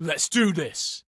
Let's do this.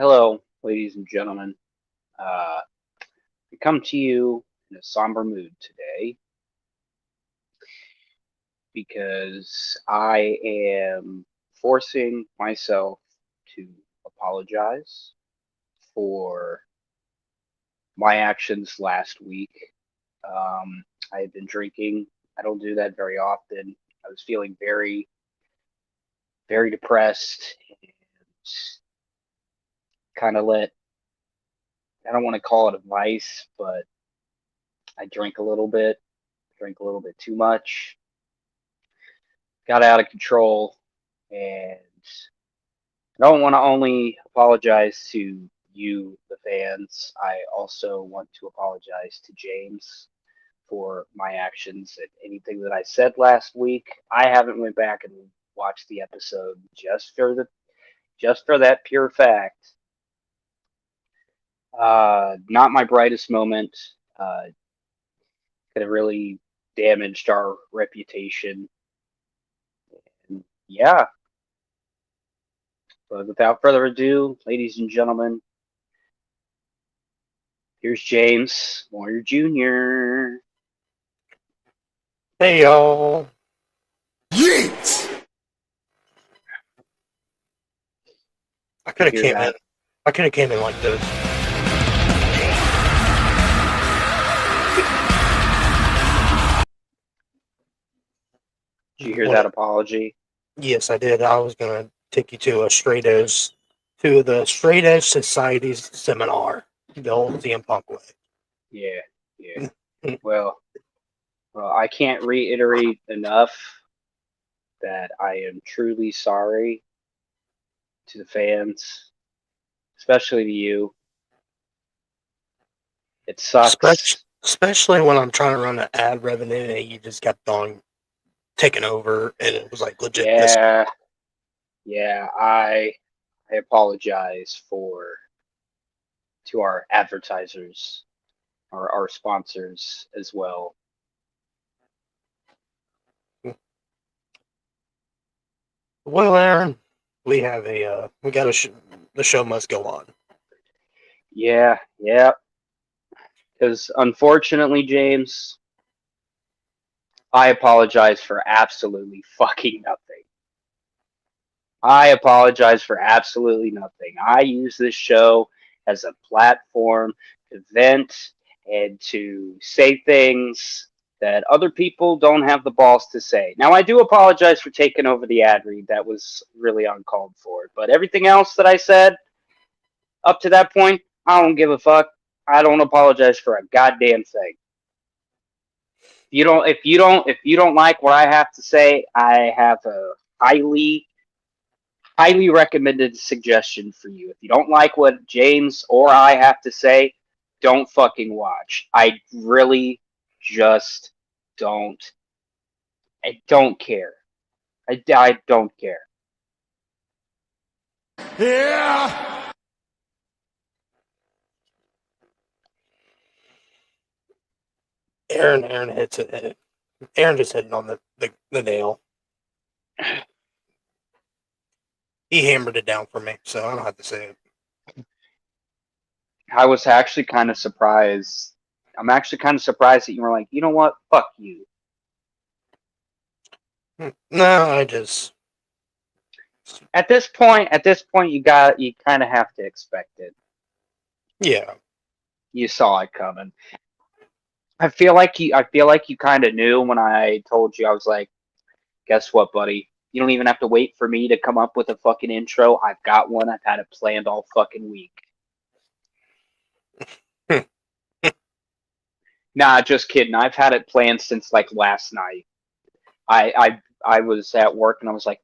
Hello, ladies and gentlemen. I come to you in a somber mood today because I am forcing myself to apologize for my actions last week. I had been drinking. I don't do that very often. I was feeling very, very depressed and kind of I don't want to call it a vice, but I drank a little bit too much, got out of control, and I don't want to only apologize to you, the fans. I also want to apologize to James for my actions and anything that I said last week. I haven't went back and watched the episode just for that pure fact. Not my brightest moment. Could have really damaged our reputation. And yeah, but without further ado, ladies and gentlemen, here's James Moyer Jr. Hey y'all. Yeet! I could have Hear came that? in. I could have came in like this. Did you hear that apology? Yes, I did. I was gonna take you to the Straight Edge Society's seminar, the old CM Punk way. Yeah, yeah. Well, I can't reiterate enough that I am truly sorry to the fans, especially to you. It sucks. Especially when I'm trying to run an ad revenue and you just kept on taking over, and it was like legit. Yeah, yeah. I apologize to our advertisers, our sponsors as well. Well, Aaron, we have we got the show must go on. Yeah, yeah. Because unfortunately, James, I apologize for absolutely fucking nothing. I apologize for absolutely nothing. I use this show as a platform to vent and to say things that other people don't have the balls to say. Now, I do apologize for taking over the ad read. That was really uncalled for. But everything else that I said up to that point, I don't give a fuck. I don't apologize for a goddamn thing. If you don't like what I have to say, I have a highly recommended suggestion for you. If you don't like what James or I have to say, don't fucking watch. I really just don't. I don't care. I don't care. Yeah! Aaron hits it. Aaron just hitting on the nail. He hammered it down for me, so I don't have to say it. I was actually kind of surprised. I'm actually kind of surprised that you were like, you know what? Fuck you. No, I just At this point, you kind of have to expect it. yeah. You saw it coming. I feel like you kind of knew when I told you. I was like, guess what, buddy? You don't even have to wait for me to come up with a fucking intro. I've got one. I've had it planned all fucking week. Nah, just kidding. I've had it planned since like last night. I was at work and I was like,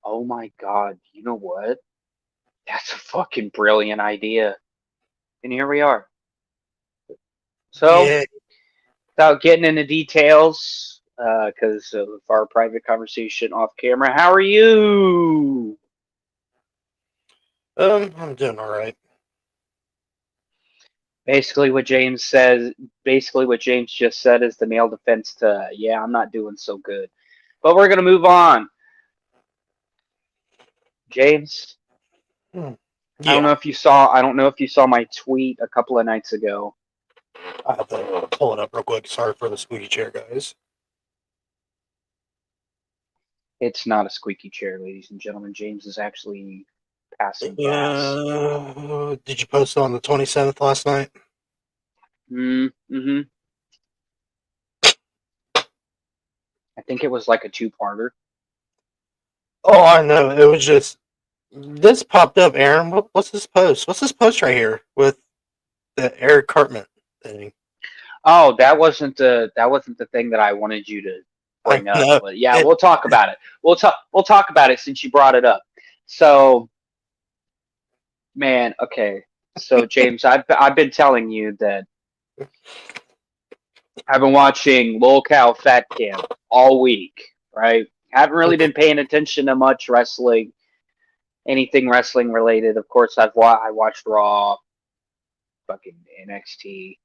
oh my god, you know what? That's a fucking brilliant idea. And here we are. So, Yeah. without getting into details, because of our private conversation off camera, how are you? I'm doing all right. Basically, what James just said is the male defense to, yeah, I'm not doing so good. But we're gonna move on. James, Hmm. I Yeah. don't know if you saw my tweet a couple of nights ago. I have to pull it up real quick. Sorry for the squeaky chair, guys. It's not a squeaky chair, ladies and gentlemen. James is actually passing gas. Did you post it on the 27th last night? Mm-hmm. I think it was like a two-parter. Oh, I know. It was just this popped up, Aaron. What's this post? What's this post right here with the Eric Cartman thing? Oh, that wasn't the thing that I wanted you to I bring up. know. But yeah, It, we'll talk about it. We'll talk about it since you brought it up. So, man, okay. So, James, I've been telling you that I've been watching Lil Cal Fat Camp all week, right? Haven't really been paying attention to much wrestling, anything wrestling related. Of course, I watched Raw, fucking NXT.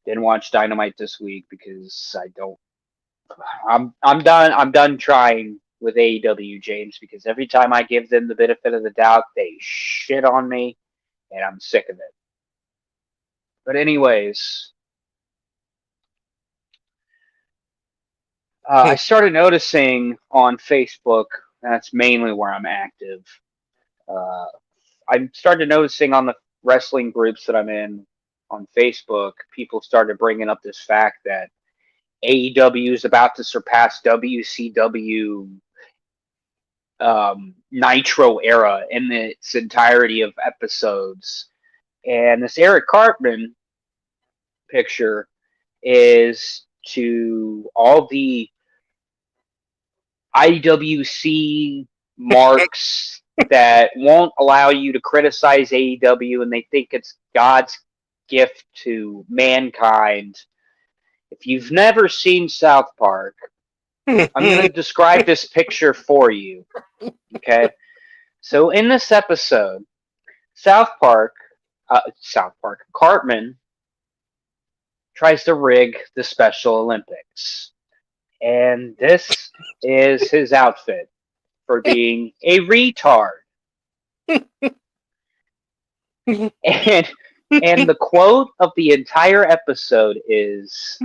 Didn't watch Dynamite this week because I don't. I'm done. I'm done trying with AEW, James, because every time I give them the benefit of the doubt, they shit on me, and I'm sick of it. But anyways, I started noticing on Facebook. That's mainly where I'm active. Uh, I started noticing on the wrestling groups that I'm in on Facebook, people started bringing up this fact that AEW is about to surpass WCW Nitro era in its entirety of episodes. And this Eric Cartman picture is to all the IWC marks that won't allow you to criticize AEW and they think it's God's gift to mankind. If you've never seen South Park, I'm going to describe this picture for you. Okay? So in this episode, South Park, Cartman tries to rig the Special Olympics. And this is his outfit for being a retard. And and the quote of the entire episode is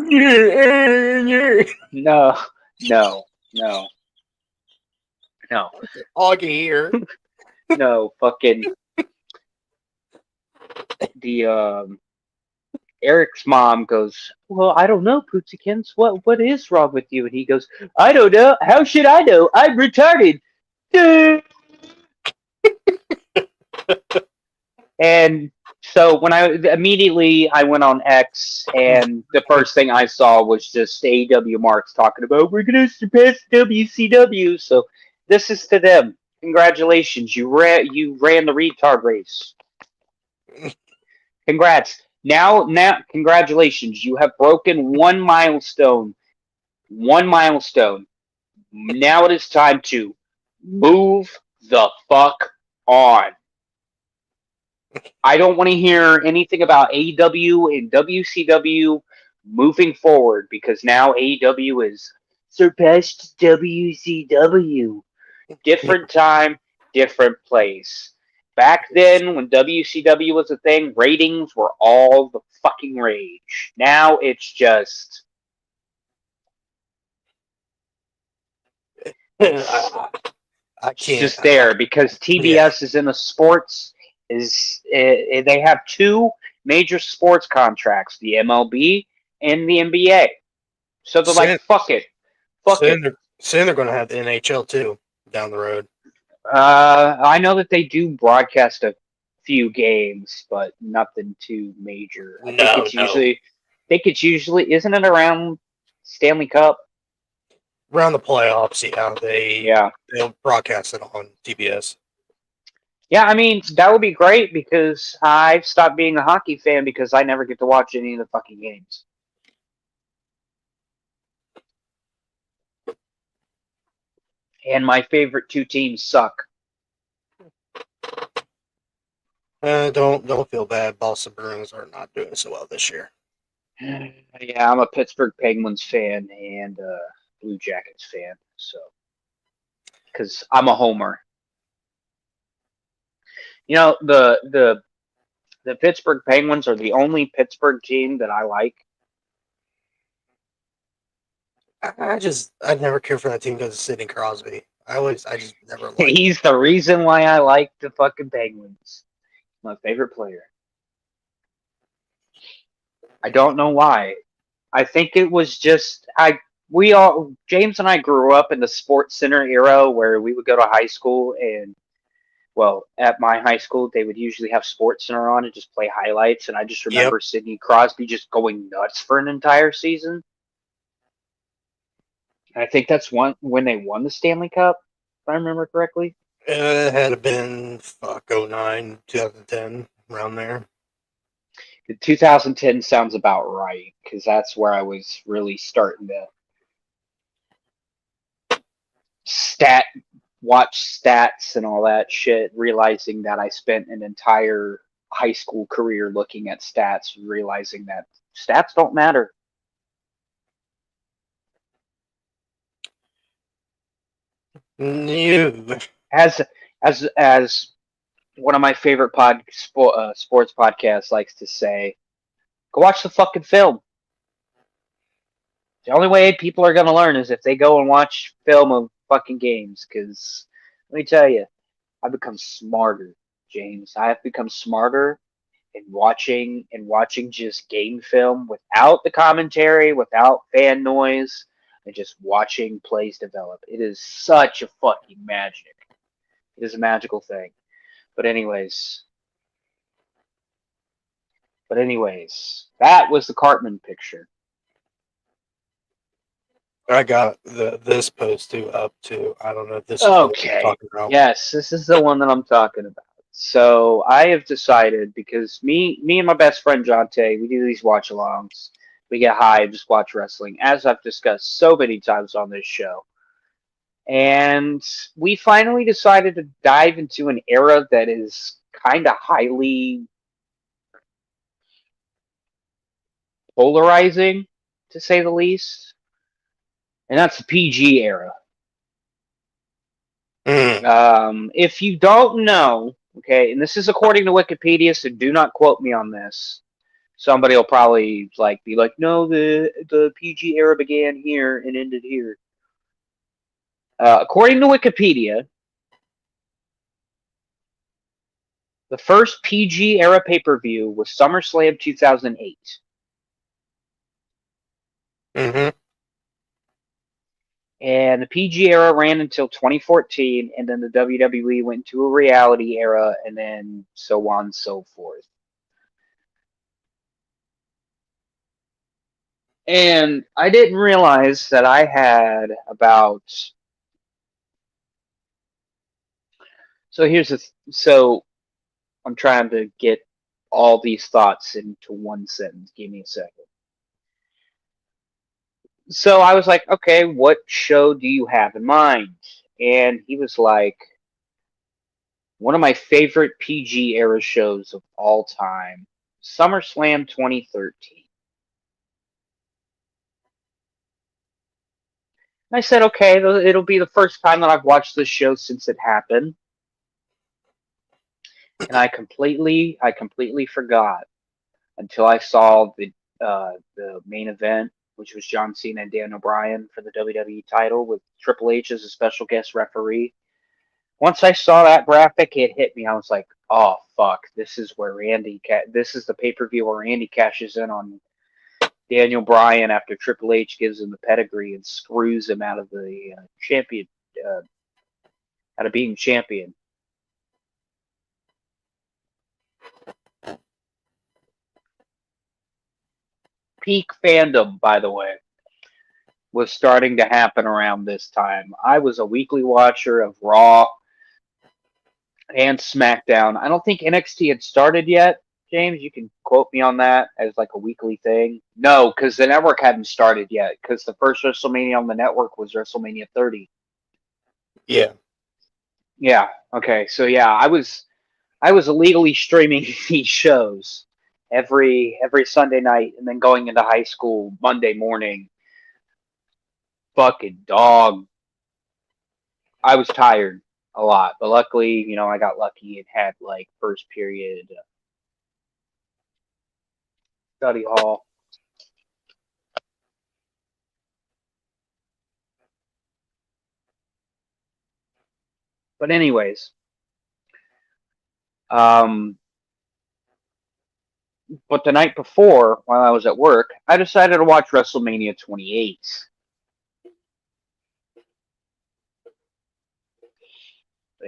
no, no, no, no, all I can hear. no, fucking the Eric's mom goes, well, I don't know, Pootsiekins. What is wrong with you? And he goes, I don't know. How should I know? I'm retarded. And so when I went on X, and the first thing I saw was just AEW marks talking about we're gonna surpass WCW. So this is to them. Congratulations, you ran the retard race. Congrats. Now, congratulations. You have broken one milestone. One milestone. Now it is time to move the fuck on. I don't want to hear anything about AEW and WCW moving forward because now AEW is surpassed WCW. Different time, different place. Back then, when WCW was a thing, ratings were all the fucking rage. Now it's just I It's can't. just there because TBS is in the sports. They have two major sports contracts: the MLB and the NBA. So they're like, Soon, fuck it, fuck it. soon they're going to have the NHL too down the road. I know that they do broadcast a few games, but nothing too major. I think No, it's no. usually isn't it around Stanley Cup? Around the playoffs, yeah, Yeah. they'll broadcast it on TBS. Yeah, I mean, that would be great because I've stopped being a hockey fan because I never get to watch any of the fucking games. And my favorite two teams suck. Don't feel bad. Boston Bruins are not doing so well this year. Yeah, I'm a Pittsburgh Penguins fan and a Blue Jackets fan, so because I'm a homer. You know, the Pittsburgh Penguins are the only Pittsburgh team that I like. I never cared for that team because of Sidney Crosby. I just never liked him. He's the reason why I like the fucking Penguins. My favorite player. I don't know why. I think it was just James and I grew up in the Sports Center era where we would go to high school and well, at my high school they would usually have Sports Center on and just play highlights and I just Yep. remember Sidney Crosby just going nuts for an entire season. I think that's when they won the Stanley Cup, if I remember correctly. It had been 09, 2010, around there. The 2010 sounds about right because that's where I was really starting to stat watch stats and all that shit, realizing that I spent an entire high school career looking at stats, realizing that stats don't matter. New. As as one of my favorite sports podcasts likes to say, go watch the fucking film. The only way people are gonna learn is if they go and watch film of fucking games. Because let me tell you, I've become smarter, James. I have become smarter and watching just game film without the commentary, without fan noise, and just watching plays develop. It is such a fucking magic. It is a magical thing. But anyways, that was the Cartman picture. I got this post too up too. I don't know if this is what you're Okay. talking about. Yes, this is the one that I'm talking about. So I have decided because me and my best friend Jonte, we do these watch alongs. We get high and just watch wrestling, as I've discussed so many times on this show. And we finally decided to dive into an era that is kind of highly polarizing, to say the least. And that's the PG era. If you don't know, okay, and this is according to Wikipedia, so do not quote me on this. Somebody will probably be like, no, the PG era began here and ended here. According to Wikipedia, the first PG era pay per view was SummerSlam 2008. Mm-hmm. And the PG era ran until 2014, and then the WWE went to a reality era, and then so on and so forth. And I didn't realize that I had about. So I'm trying to get all these thoughts into one sentence. Give me a second. So I was like, okay, what show do you have in mind? And he was like, one of my favorite PG era shows of all time, SummerSlam 2013. And I said, okay, it'll be the first time that I've watched this show since it happened. And I completely forgot until I saw the main event which was John Cena and Daniel Bryan for the WWE title with Triple H as a special guest referee. Once I saw that graphic, it hit me. I was like, "Oh fuck! This is where this is the pay-per-view where Randy cashes in on Daniel Bryan after Triple H gives him the pedigree and screws him out of the champion, uh, out of being champion." Peak fandom, by the way, was starting to happen around this time. I was a weekly watcher of Raw and SmackDown. I don't think NXT had started yet. James, you can quote me on that as like a weekly thing. No, because the network hadn't started yet. Because the first WrestleMania on the network was WrestleMania 30. Yeah. Yeah. Okay. So yeah, I was illegally streaming these shows every Sunday night, and then going into high school Monday morning. Fucking dog. I was tired a lot, but luckily, I got lucky and had like first period study hall. But anyways, um, but the night before, while I was at work, I decided to watch WrestleMania 28.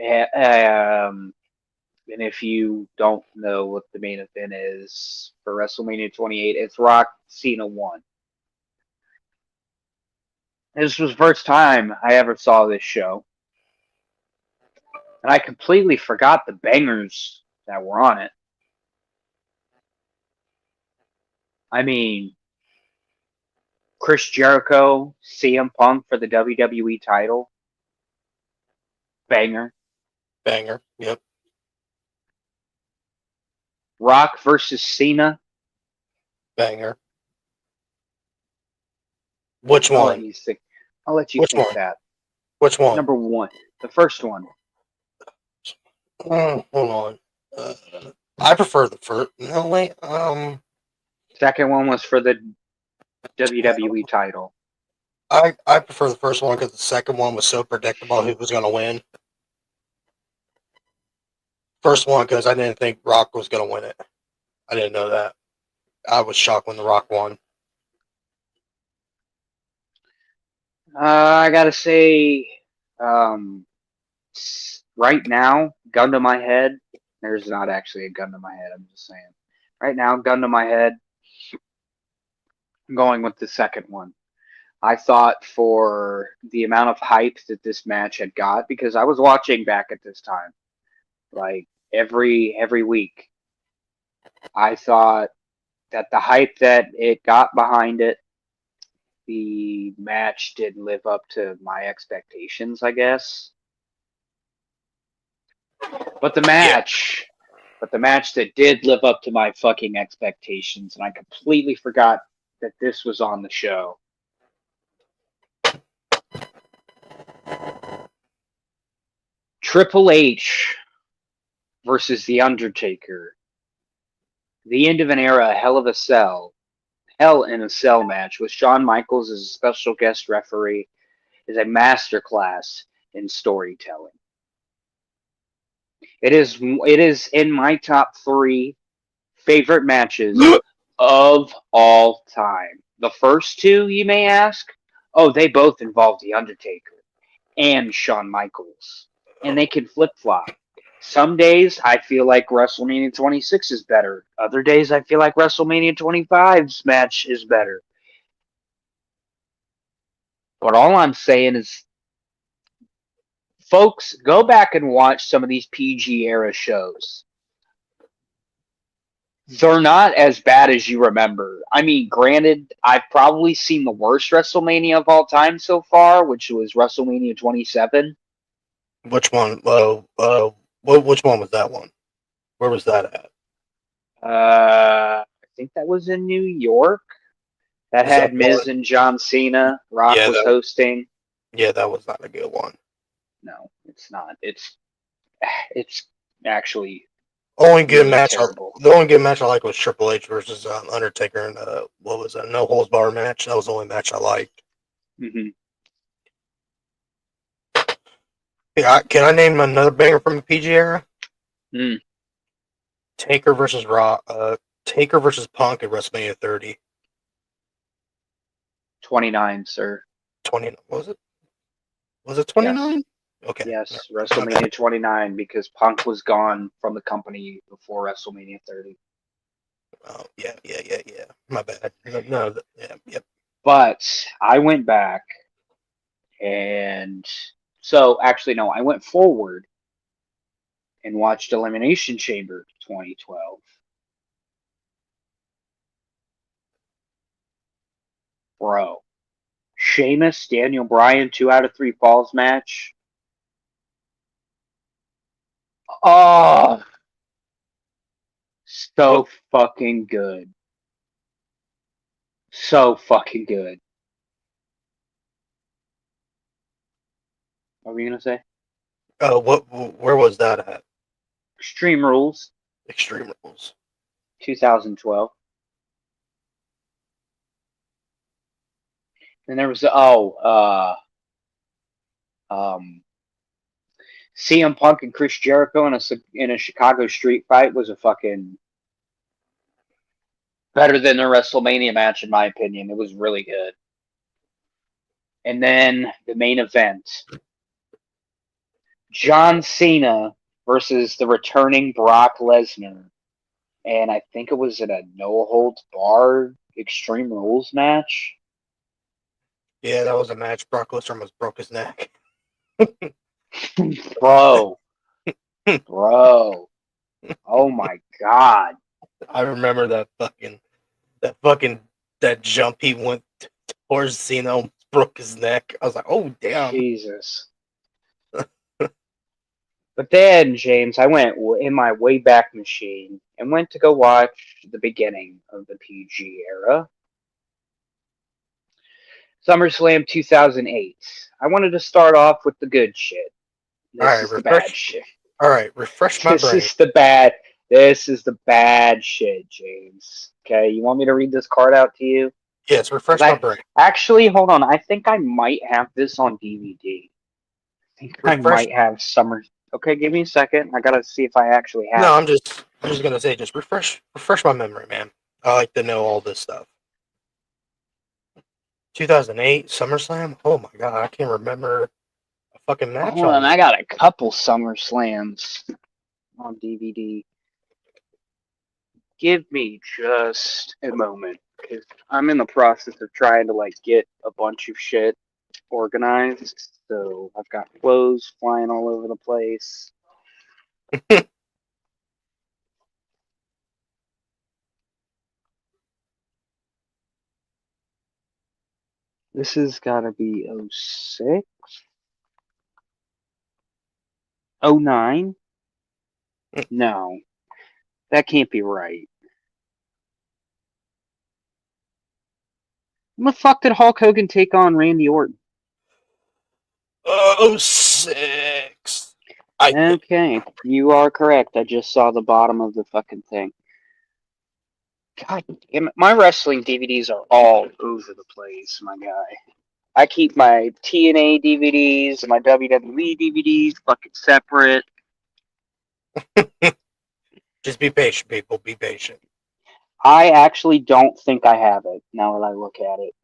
And if you don't know what the main event is for WrestleMania 28, it's Rock Cena 1. This was the first time I ever saw this show. And I completely forgot the bangers that were on it. I mean, Chris Jericho, CM Punk for the WWE title. Banger. Banger. Yep. Rock versus Cena. Banger. Which I'll one? let you think. I'll let you Which think one? that. Which one? Number one. The first one. Hold on. I prefer the first. No, wait. Second one was for the WWE title. I prefer the first one because the second one was so predictable who was going to win. First one because I didn't think Rock was going to win it. I didn't know that. I was shocked when The Rock won. I gotta say, right now, gun to my head. There's not actually a gun to my head. I'm just saying. Right now, gun to my head. I'm going with the second one. I thought for the amount of hype that this match had got, because I was watching back at this time, like every week, I thought that the hype that it got behind it, the match did live up to my expectations, I guess. But the match, that did live up to my fucking expectations, and I completely forgot that this was on the show. Triple H versus The Undertaker. The end of an era, Hell in a Cell match with Shawn Michaels as a special guest referee is a masterclass in storytelling. It is in my top 3 favorite matches of all time. The first 2, you may ask, they both involve The Undertaker and Shawn Michaels. And they can flip-flop. Some days I feel like WrestleMania 26 is better. Other days I feel like WrestleMania 25's match is better. But all I'm saying is, folks, go back and watch some of these PG era shows. They're not as bad as you remember. I mean, granted, I've probably seen the worst WrestleMania of all time so far, which was WrestleMania 27. Which one? Which one was that one? Where was that at? I think that was in New York. That had Miz and John Cena. Rock was hosting. Yeah, that was not a good one. No, it's not. It's actually Only good Really match. terrible. The only good match I like was Triple H versus Undertaker, and what was that? No holds bar match. That was the only match I liked. Hmm. Yeah, can I name another banger from the PG era? Mm. Taker versus Raw. Taker versus Punk at WrestleMania 30. 29, sir. 20 was it? Was it Yes. 29? Okay. Yes, My bad. WrestleMania 29 because Punk was gone from the company before WrestleMania 30. Oh yeah. My bad. No, yeah, yep. But I went back and so actually no, I went forward and watched Elimination Chamber 2012. Bro, Sheamus, Daniel Bryan, 2 out of 3 falls match. Oh, so fucking good. So fucking good. What were you gonna say? What? Where was that at? Extreme Rules, Extreme Rules. 2012. And there was um, CM Punk and Chris Jericho in a Chicago street fight was a fucking better than the WrestleMania match in my opinion. It was really good. And then the main event, John Cena versus the returning Brock Lesnar, and I think it was in a no holds barred Extreme Rules match. Yeah, that was a match. Brock Lesnar almost broke his neck. Bro, bro, oh my god, I remember that that jump he went towards Cena, almost broke his neck. I was like, oh damn. Jesus. But then, James, I went in my Wayback Machine and went to go watch the beginning of the PG era. SummerSlam 2008. I wanted to start off with the good shit. All This right, is the bad shit. refresh my This brain. is the bad. This is the bad shit, James. Okay, you want me to read this card out to you? Yes, refresh my I brain. actually hold on. I think I might have this on DVD. I think I Refresh. might have Summer. Okay, give me a second. I gotta see if I actually have No, it. I'm just gonna say, just refresh my memory, man. I like to know all this stuff. 2008 SummerSlam. Oh my god, I can't remember a fucking match Hold on on, there. I got a couple Summer Slams on DVD. Give me just a moment, because I'm in the process of trying to like get a bunch of shit organized. So I've got clothes flying all over the place. This has got to be '06, '09. No, that can't be right. When the fuck did Hulk Hogan take on Randy Orton? Oh, 06. I think. Okay, you are correct. I just saw the bottom of the fucking thing. God damn it. My wrestling DVDs are all over the place, my guy. I keep my TNA DVDs and my WWE DVDs fucking separate. Just be patient, people. Be patient. I actually don't think I have it now that I look at it.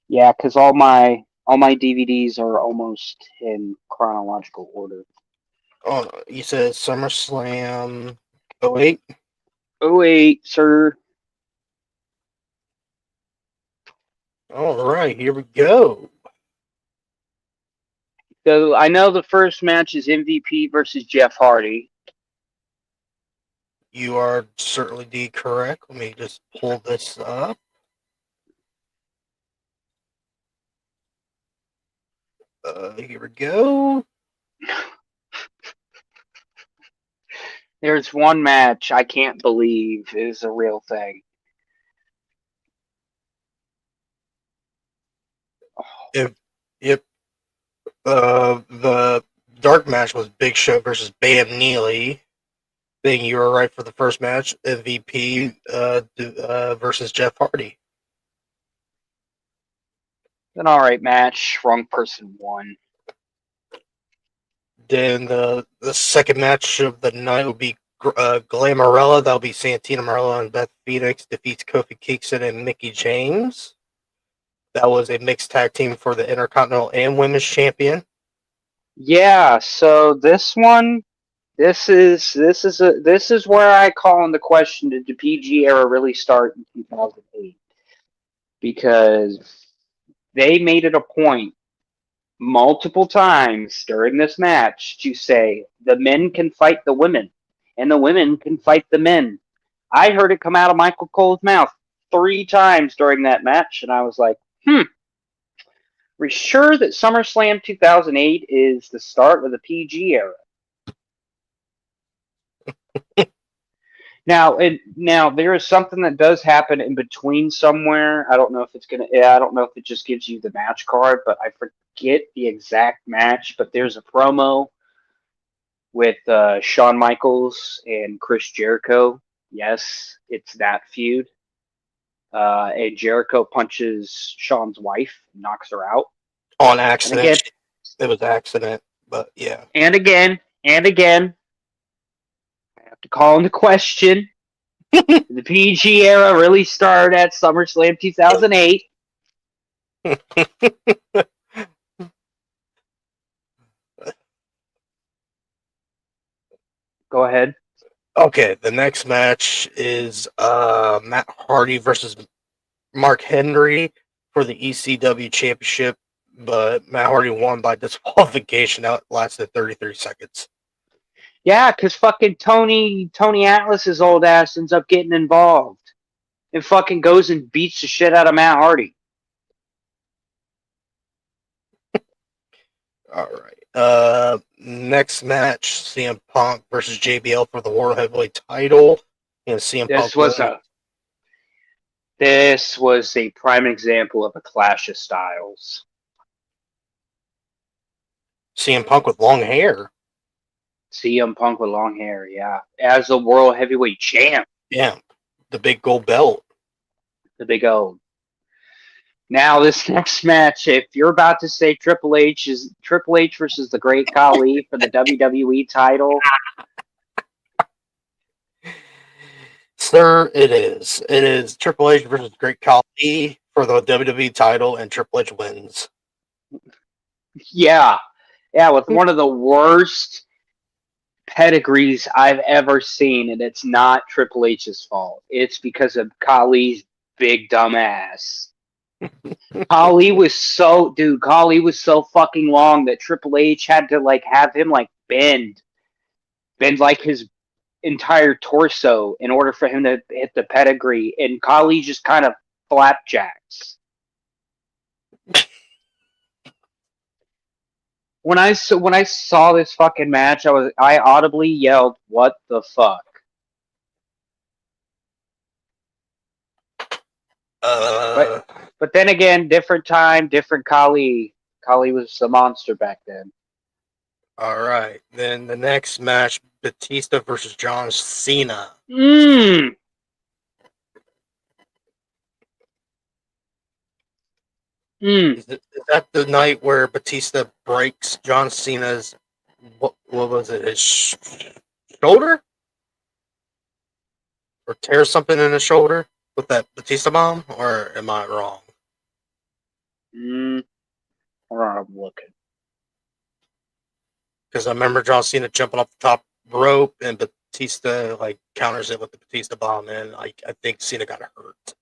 Yeah, because all my DVDs are almost in chronological order. Oh, no, you said SummerSlam 08? Oh wait, sir. All right, here we go. So I know the first match is MVP versus Jeff Hardy. You are certainly correct. Let me just pull this up. Here we go. There's one match I can't believe is a real thing. Yep. Yep. The dark match was Big Show versus Bam Neely. thing, you were right for the first match. MVP versus Jeff Hardy. An alright match. Wrong person won. Then the second match of the night will be Glamorella. That'll be Santina Marella and Beth Phoenix defeats Kofi Kingston and Mickie James. That was a mixed tag team for the Intercontinental and Women's Champion. Yeah, so this one, this is where I call in the question: did the PG era really start in 2008? Because they made it a point multiple times during this match to say the men can fight the women and the women can fight the men. I heard it come out of Michael Cole's mouth 3 times during that match, and I was like, we sure that SummerSlam 2008 is the start of the PG era? Now there is something that does happen in between somewhere. I don't know if it's gonna. I don't know if it just gives you the match card, but I forget the exact match. But there's a promo with Shawn Michaels and Chris Jericho. Yes, it's that feud. And Jericho punches Shawn's wife, and knocks her out. On And accident. again, It was accident, but yeah. and again, and again. I have to call into question. The PG era really started at SummerSlam 2008. Go ahead. Okay, the next match is Matt Hardy versus Mark Henry for the ECW Championship, but Matt Hardy won by disqualification. That lasted 33 seconds. Yeah, because fucking Tony Atlas's old ass ends up getting involved and fucking goes and beats the shit out of Matt Hardy. All right. Next match: CM Punk versus JBL for the World Heavyweight Title. And CM Punk This was a prime example of a clash of styles. CM Punk with long hair. CM Punk with long hair, yeah, as the World Heavyweight Champ. Yeah, the big gold belt. The big O. Now, this next match, if you're about to say Triple H versus the Great Khali for the WWE title, Sir, it is. It is Triple H versus Great Khali for the WWE title, and Triple H wins. yeah, with one of the worst pedigrees I've ever seen, and it's not Triple H's fault. It's because of Khali's big dumb ass. Khali was so fucking long that Triple H had to like have him like bend like his entire torso in order for him to hit the pedigree, and Khali just kind of flapjacks. When I saw this fucking match, I audibly yelled, "What the fuck?" But then again, different time, different Khali. Khali was a monster back then. All right. Then the next match: Batista versus John Cena. Is that the night where Batista breaks John Cena's what was it? His shoulder, or tears something in his shoulder with that Batista bomb? Or am I wrong? Hold on, I'm looking. Because I remember John Cena jumping off the top rope and Batista like counters it with the Batista bomb, and I think Cena got hurt.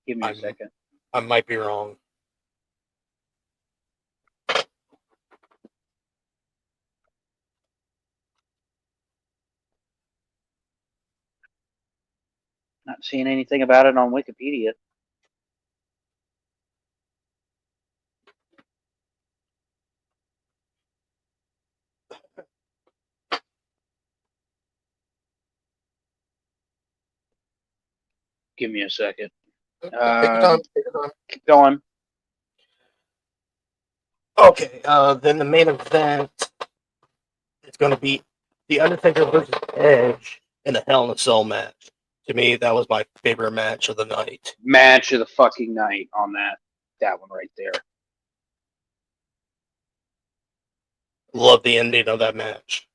Give me a second. I might be wrong. Not seeing anything about it on Wikipedia. Give me a second. Take your time. Keep going. Okay, then the main event it's going to be The Undertaker versus Edge in a Hell in a Cell match. To me, that was my favorite match of the night. Match of the fucking night on that one right there. Love the ending of that match.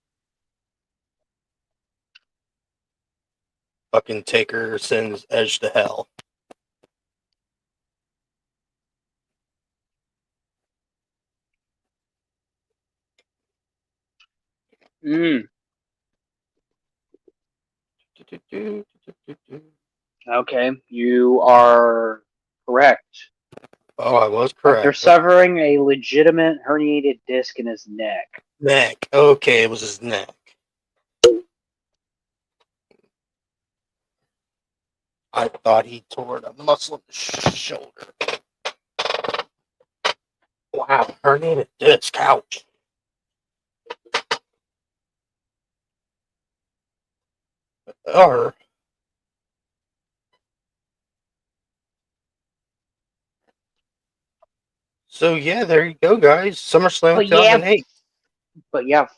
Fucking Taker sends Edge to hell. Okay, you are correct. Oh, I was After correct. severing a legitimate herniated disc in his neck. Neck. Okay, it was his neck. I thought he tore a muscle in his shoulder. Wow, herniated disc. Ouch. Or so yeah, there you go, guys. SummerSlam But yeah, 2008.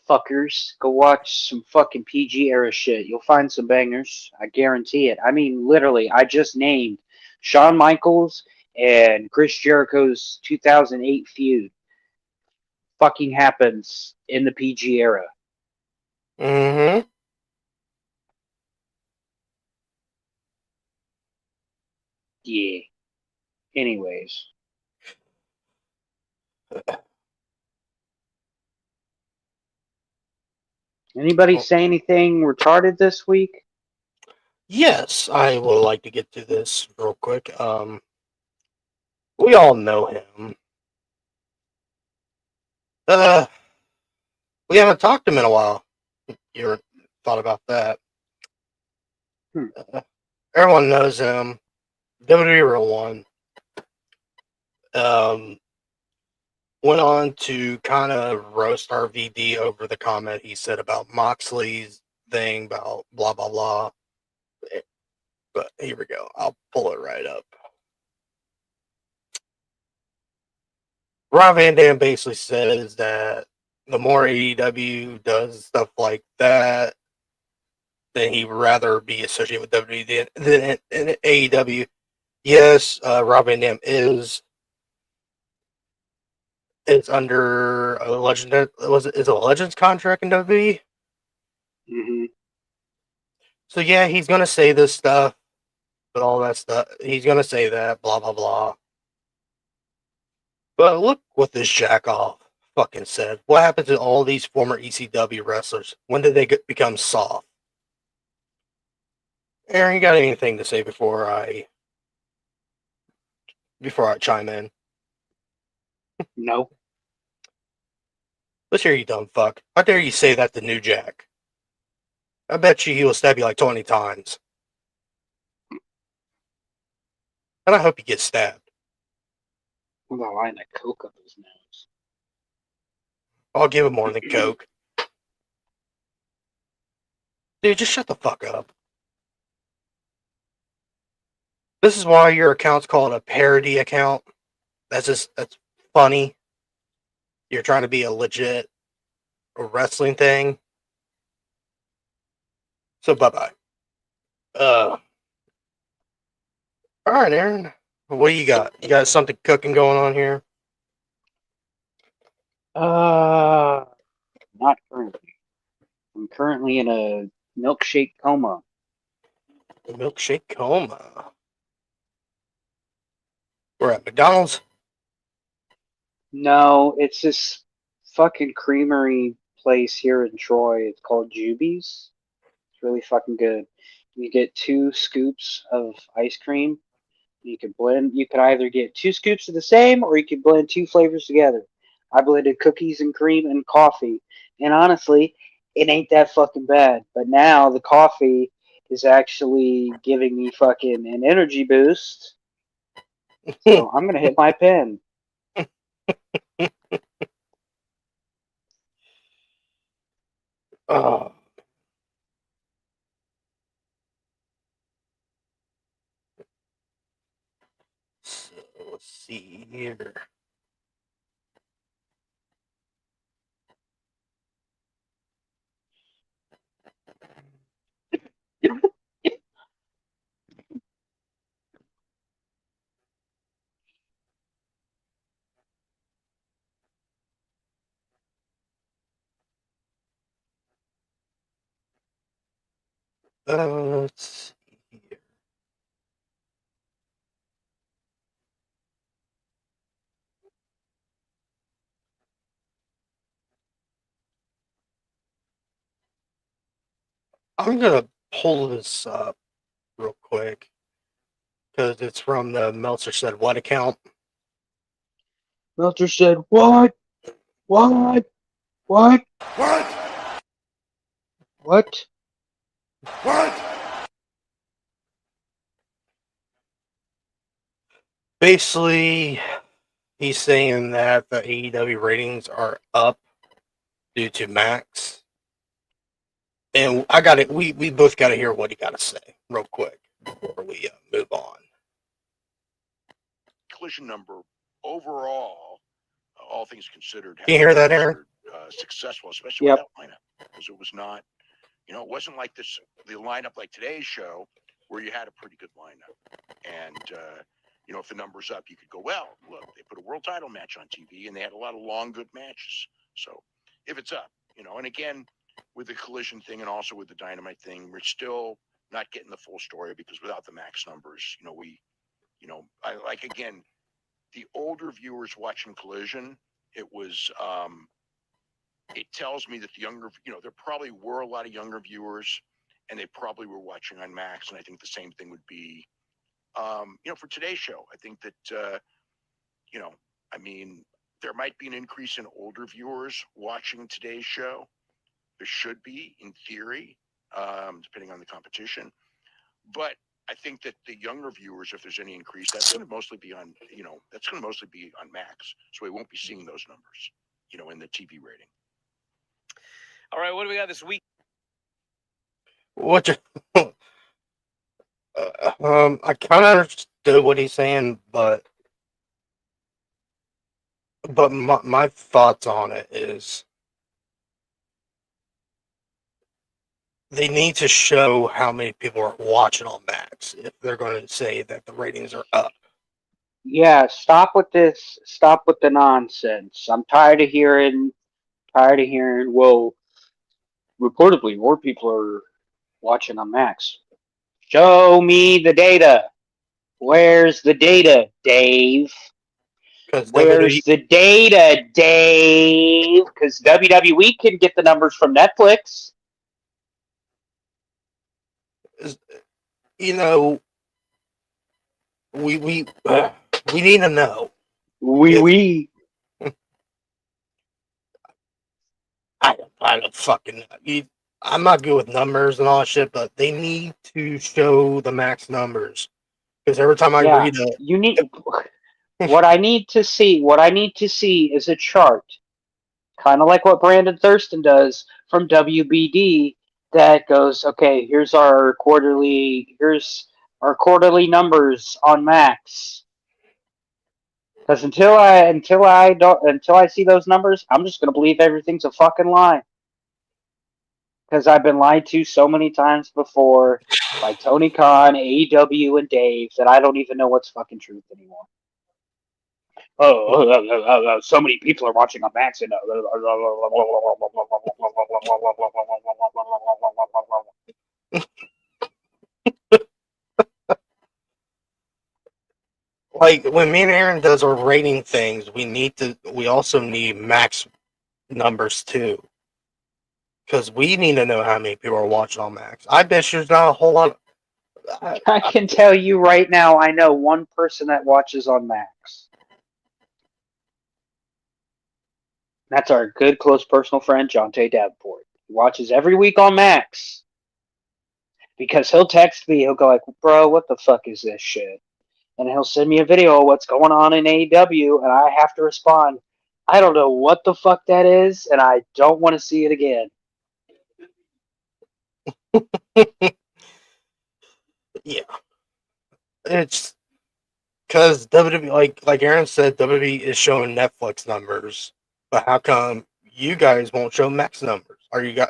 fuckers, go watch some fucking PG era shit. You'll find some bangers. I guarantee it. I mean, literally, I just named Shawn Michaels and Chris Jericho's 2008 feud. Fucking happens in the PG era. Mm-hmm. Yeah. Anyways. Anybody say anything retarded this week? Yes, I would like to get to this real quick. We all know him. We haven't talked to him in a while. You ever thought about that? Everyone knows him. WWE Real One. Went on to kind of roast RVD over the comment he said about Moxley's thing about blah blah blah. But here we go. I'll pull it right up. Rob Van Dam basically says that the more AEW does stuff like that, then he'd rather be associated with WWE than AEW. Yes, Rob Van Dam is under a legend. Is a Legends contract in WWE? Mm-hmm. So yeah, he's gonna say this stuff, but all that stuff. He's gonna say that blah blah blah. But look what this jack off fucking said. What happened to all these former ECW wrestlers? When did they become soft? Aaron, you got anything to say before I chime in? No. Let's hear you, dumb fuck. How dare you say that to New Jack? I bet you he will stab you like 20 times. And I hope he gets stabbed. With a line of coke up his nose. I'll give him more than coke. Dude, just shut the fuck up. This is why your account's called a parody account. That's funny. You're trying to be a legit wrestling thing. So bye-bye. All right, Aaron. What do you got? You got something cooking going on here? Not currently. I'm currently in a milkshake coma. A milkshake coma. We're at McDonald's. No, it's this fucking creamery place here in Troy. It's called Juby's. It's really fucking good. You get 2 scoops of ice cream. You can blend. You can either get 2 scoops of the same, or you can blend 2 flavors together. I blended cookies and cream and coffee, and honestly, it ain't that fucking bad. But now the coffee is actually giving me fucking an energy boost. So I'm gonna hit my pen. Oh. So let's see here. Let's see here. I'm gonna pull this up real quick because it's from the Meltzer Said What account. Meltzer said, "What? What? What? What? What?" What? Basically, he's saying that the AEW ratings are up due to Max. And I got it. We both got to hear what he got to say real quick before we move on. Collision number overall, all things considered, Can you hear that, Aaron? successful, especially Yep. with that lineup, because it was not, it wasn't like this the lineup like today's show where you had a pretty good lineup, and if the number's up, you could go, well, look, they put a world title match on TV, and they had a lot of long good matches. So if it's up, and again with the Collision thing and also with the Dynamite thing, we're still not getting the full story because without the Max numbers, I like again. The older viewers watching Collision, it was, it tells me that the younger, there probably were a lot of younger viewers and they probably were watching on Max. And I think the same thing would be, for today's show. I think that, there might be an increase in older viewers watching today's show. There should be, in theory, depending on the competition. But I think that the younger viewers, if there's any increase, that's going to mostly be on, Max. So we won't be seeing those numbers, in the TV rating. All right, what do we got this week? What you? I kind of understood what he's saying, but my thoughts on it is they need to show how many people are watching on Max if they're going to say that the ratings are up. Yeah, stop with this. Stop with the nonsense. I'm tired of hearing. Well, reportedly, more people are watching on Max. Show me the data. Where's the data, Dave? Because Where's the data, Dave? Because WWE can get the numbers from Netflix. We need to know. We. I don't fucking know. I'm not good with numbers and all that shit, but they need to show the Max numbers because every time I read it, You need. What I need to see is a chart, kind of like what Brandon Thurston does from WBD, that goes, okay, here's our quarterly numbers on Max. Because until I see those numbers, I'm just gonna believe everything's a fucking lie. Because I've been lied to so many times before by Tony Khan, AEW, and Dave that I don't even know what's fucking truth anymore. So many people are watching on Max and like when me and Aaron does our rating things, we also need Max numbers too. Because we need to know how many people are watching on Max. I bet there's not a whole lot. I can tell you right now, I know one person that watches on Max. That's our good, close personal friend, John T. Davenport. He watches every week on Max. Because he'll text me, he'll go like, bro, what the fuck is this shit? And he'll send me a video of what's going on in AEW, and I have to respond, I don't know what the fuck that is, and I don't want to see it again. Yeah. It's because WWE, like Aaron said, WWE is showing Netflix numbers, but how come you guys won't show Max numbers? Are you guys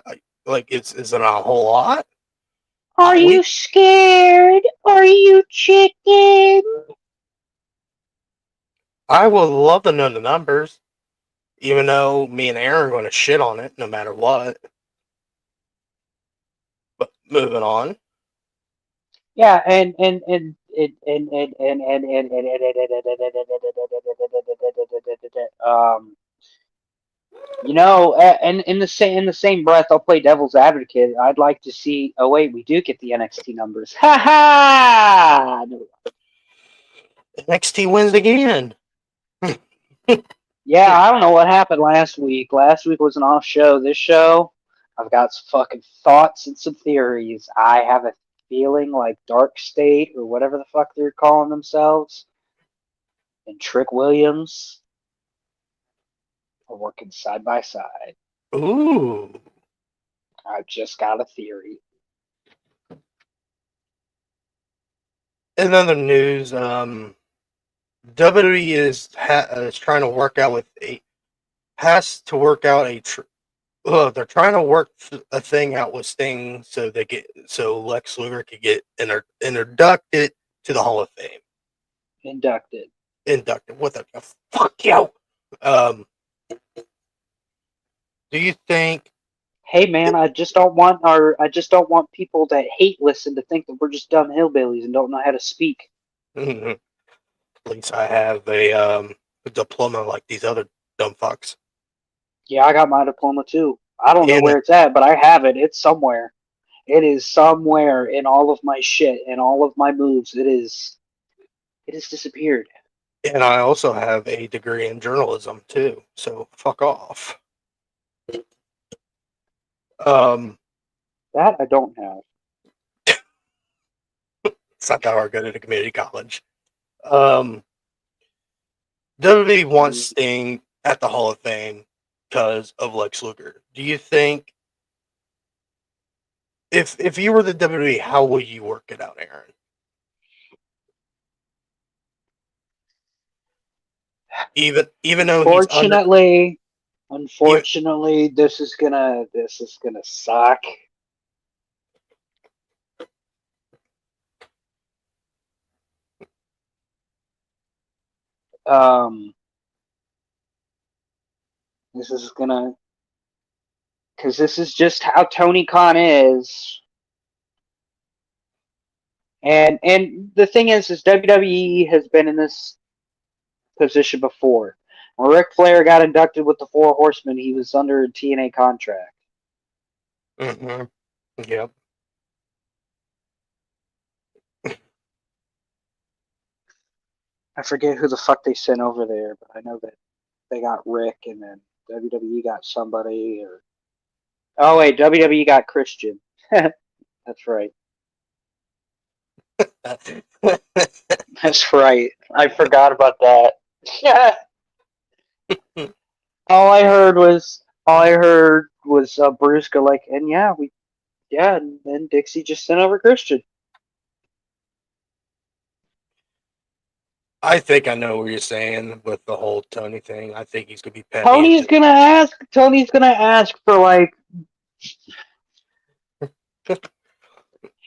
is it a whole lot? Are you scared? Are you chicken? I would love to know the numbers, even though me and Aaron are going to shit on it no matter what. But moving on. Yeah, and in the same breath, I'll play devil's advocate. I'd like to see. Oh wait, we do get the NXT numbers. Ha ha! NXT wins again. Yeah, I don't know what happened last week. Last week was an off show. This show, I've got some fucking thoughts and some theories. I have a feeling like Dark State or whatever the fuck they're calling themselves and Trick Williams are working side by side. Ooh. I've just got a theory. In other news, WWE is trying to work out with has to work out they're trying to work a thing out with Sting so Lex Luger could get inducted to the Hall of Fame. Inducted. What the fuck you? Um, do you think? Hey man, I just don't want people that hate listen to think that we're just dumb hillbillies and don't know how to speak. At least I have a diploma like these other dumb fucks. Yeah, I got my diploma too. I don't know And where it's at, but I have it. It's somewhere. It is somewhere in all of my shit and all of my moves. It has disappeared. and I also have a degree in journalism too. So fuck off. That I don't have. It's not that hard to go to the community college. WWE wants Sting at the Hall of Fame because of Lex Luger. Do you think if you were the WWE, how would you work it out, Aaron? Even though he's Unfortunately, this is gonna suck. This is gonna, because this is just how Tony Khan is. And the thing is WWE has been in this position before. When Ric Flair got inducted with the Four Horsemen, he was under a TNA contract. Mm-hmm. Yep. I forget who the fuck they sent over there, but I know that they got Rick, and then WWE got somebody. Oh wait, WWE got Christian. That's right. That's right. I forgot about that. all I heard was Bruce go like, and and then Dixie just sent over Christian. I think I know what you're saying with the whole Tony thing. I think he's gonna be petty. Tony's gonna ask for like,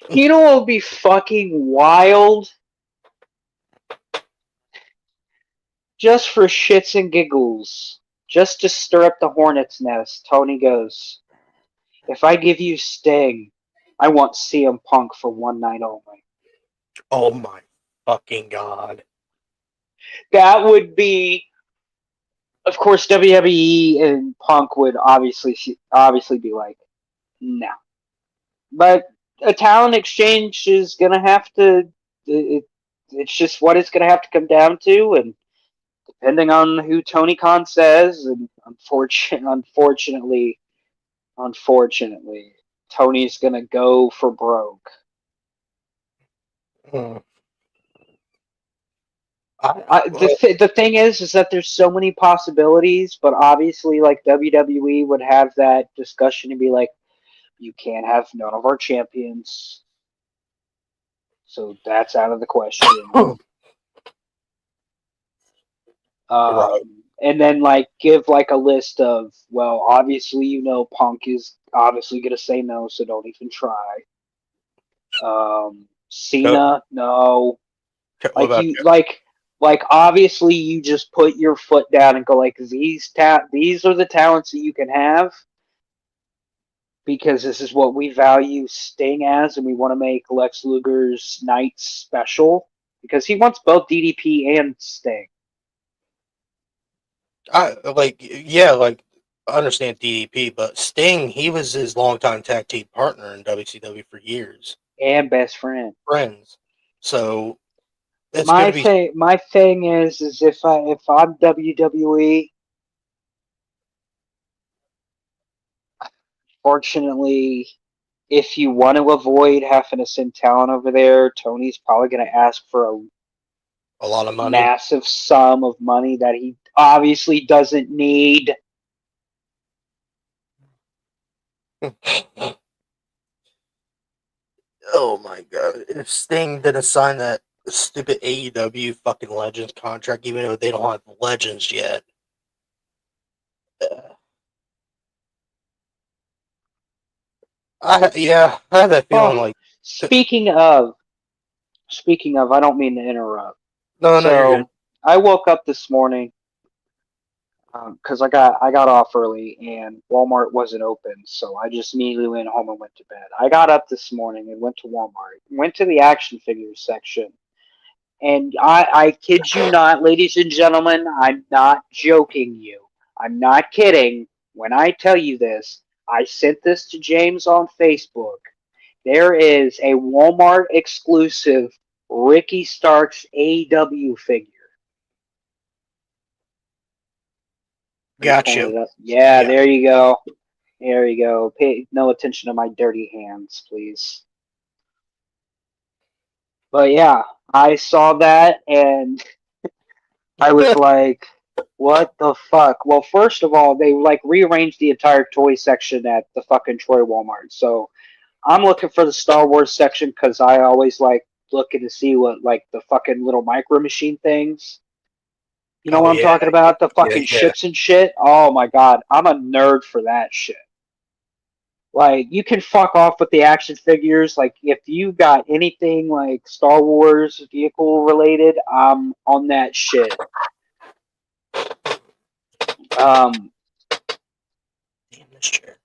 you know what would be fucking wild? Just for shits and giggles, just to stir up the hornet's nest, Tony goes, if I give you Sting, I want CM Punk for one night only. Oh my fucking god. That would be, of course, WWE and Punk would obviously be like, no. But a talent exchange is gonna have to. It's just what it's gonna have to come down to, and depending on who Tony Khan says, and unfortunately, Tony's gonna go for broke. The thing is that there's so many possibilities, but obviously, like WWE would have that discussion and be like, you can't have none of our champions, so that's out of the question. Right. And then like give like a list of, well, obviously Punk is obviously gonna say no, so don't even try. Cena, no. Like obviously you just put your foot down and go like, these are the talents that you can have. because this is what we value Sting as, and we want to make Lex Luger's night special because he wants both DDP and Sting. I understand DDP, but Sting, he was his longtime tag team partner in WCW for years, And best friend. friends. So it's My going to be thing is if I'm WWE, fortunately, if you want to avoid having to send talent over there, Tony's probably going to ask for a lot of money. massive sum of money that he obviously doesn't need. Oh my god! If Sting didn't sign that stupid AEW fucking Legends contract, even though they don't have Legends yet. I have that feeling like. Speaking of, I don't mean to interrupt. No, you're good. I woke up this morning because I got off early and Walmart wasn't open, so I just immediately went home and went to bed. I got up this morning and went to Walmart, went to the action figures section, and I kid you not, ladies and gentlemen, I'm not joking you. I'm not kidding when I tell you this. I sent this to James on Facebook. There is a Walmart exclusive Ricky Starks AEW figure. Gotcha. Yeah, there you go. There you go. Pay no attention to my dirty hands, please. But yeah, I saw that and I was like, what the fuck? Well, first of all, they like rearranged the entire toy section at the fucking Troy Walmart. So I'm looking for the Star Wars section because I always like looking to see what like the fucking little micro machine things. You know what I'm talking about? The fucking ships and shit. Oh my god, I'm a nerd for that shit. Like, you can fuck off with the action figures. Like, if you got anything like Star Wars vehicle related, I'm on that shit.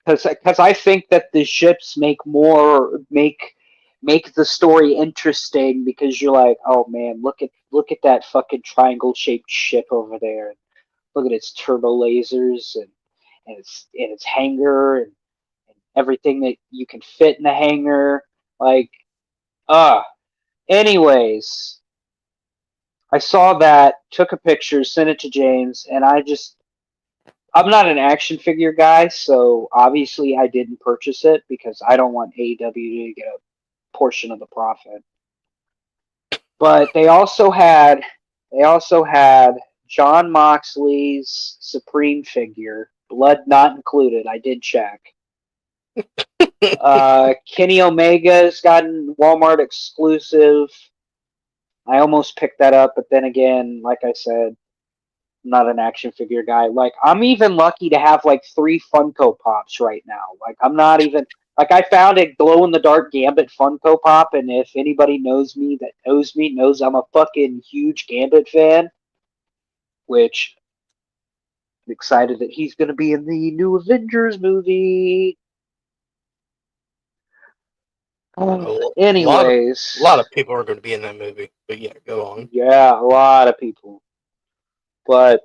Because I think that the ships make the story interesting because you're like, oh man, look at that fucking triangle shaped ship over there. Look at its turbo lasers and its hangar and everything that you can fit in the hangar. Like, anyways, I saw that, took a picture, sent it to James, and I'm not an action figure guy, so obviously I didn't purchase it because I don't want AEW to get a portion of the profit. But they also had John Moxley's Supreme figure, blood not included. I did check. Kenny Omega's gotten Walmart exclusive. I almost picked that up, but then again, like I said, I'm not an action figure guy. Like, I'm even lucky to have like 3 Funko Pops right now. Like, I'm not even like, I found a glow in the dark Gambit Funko Pop, and if anybody knows me knows I'm a fucking huge Gambit fan. Which I'm excited that he's gonna be in the new Avengers movie. Anyways, a lot of people are going to be in that movie, but yeah, go on. Yeah, a lot of people, but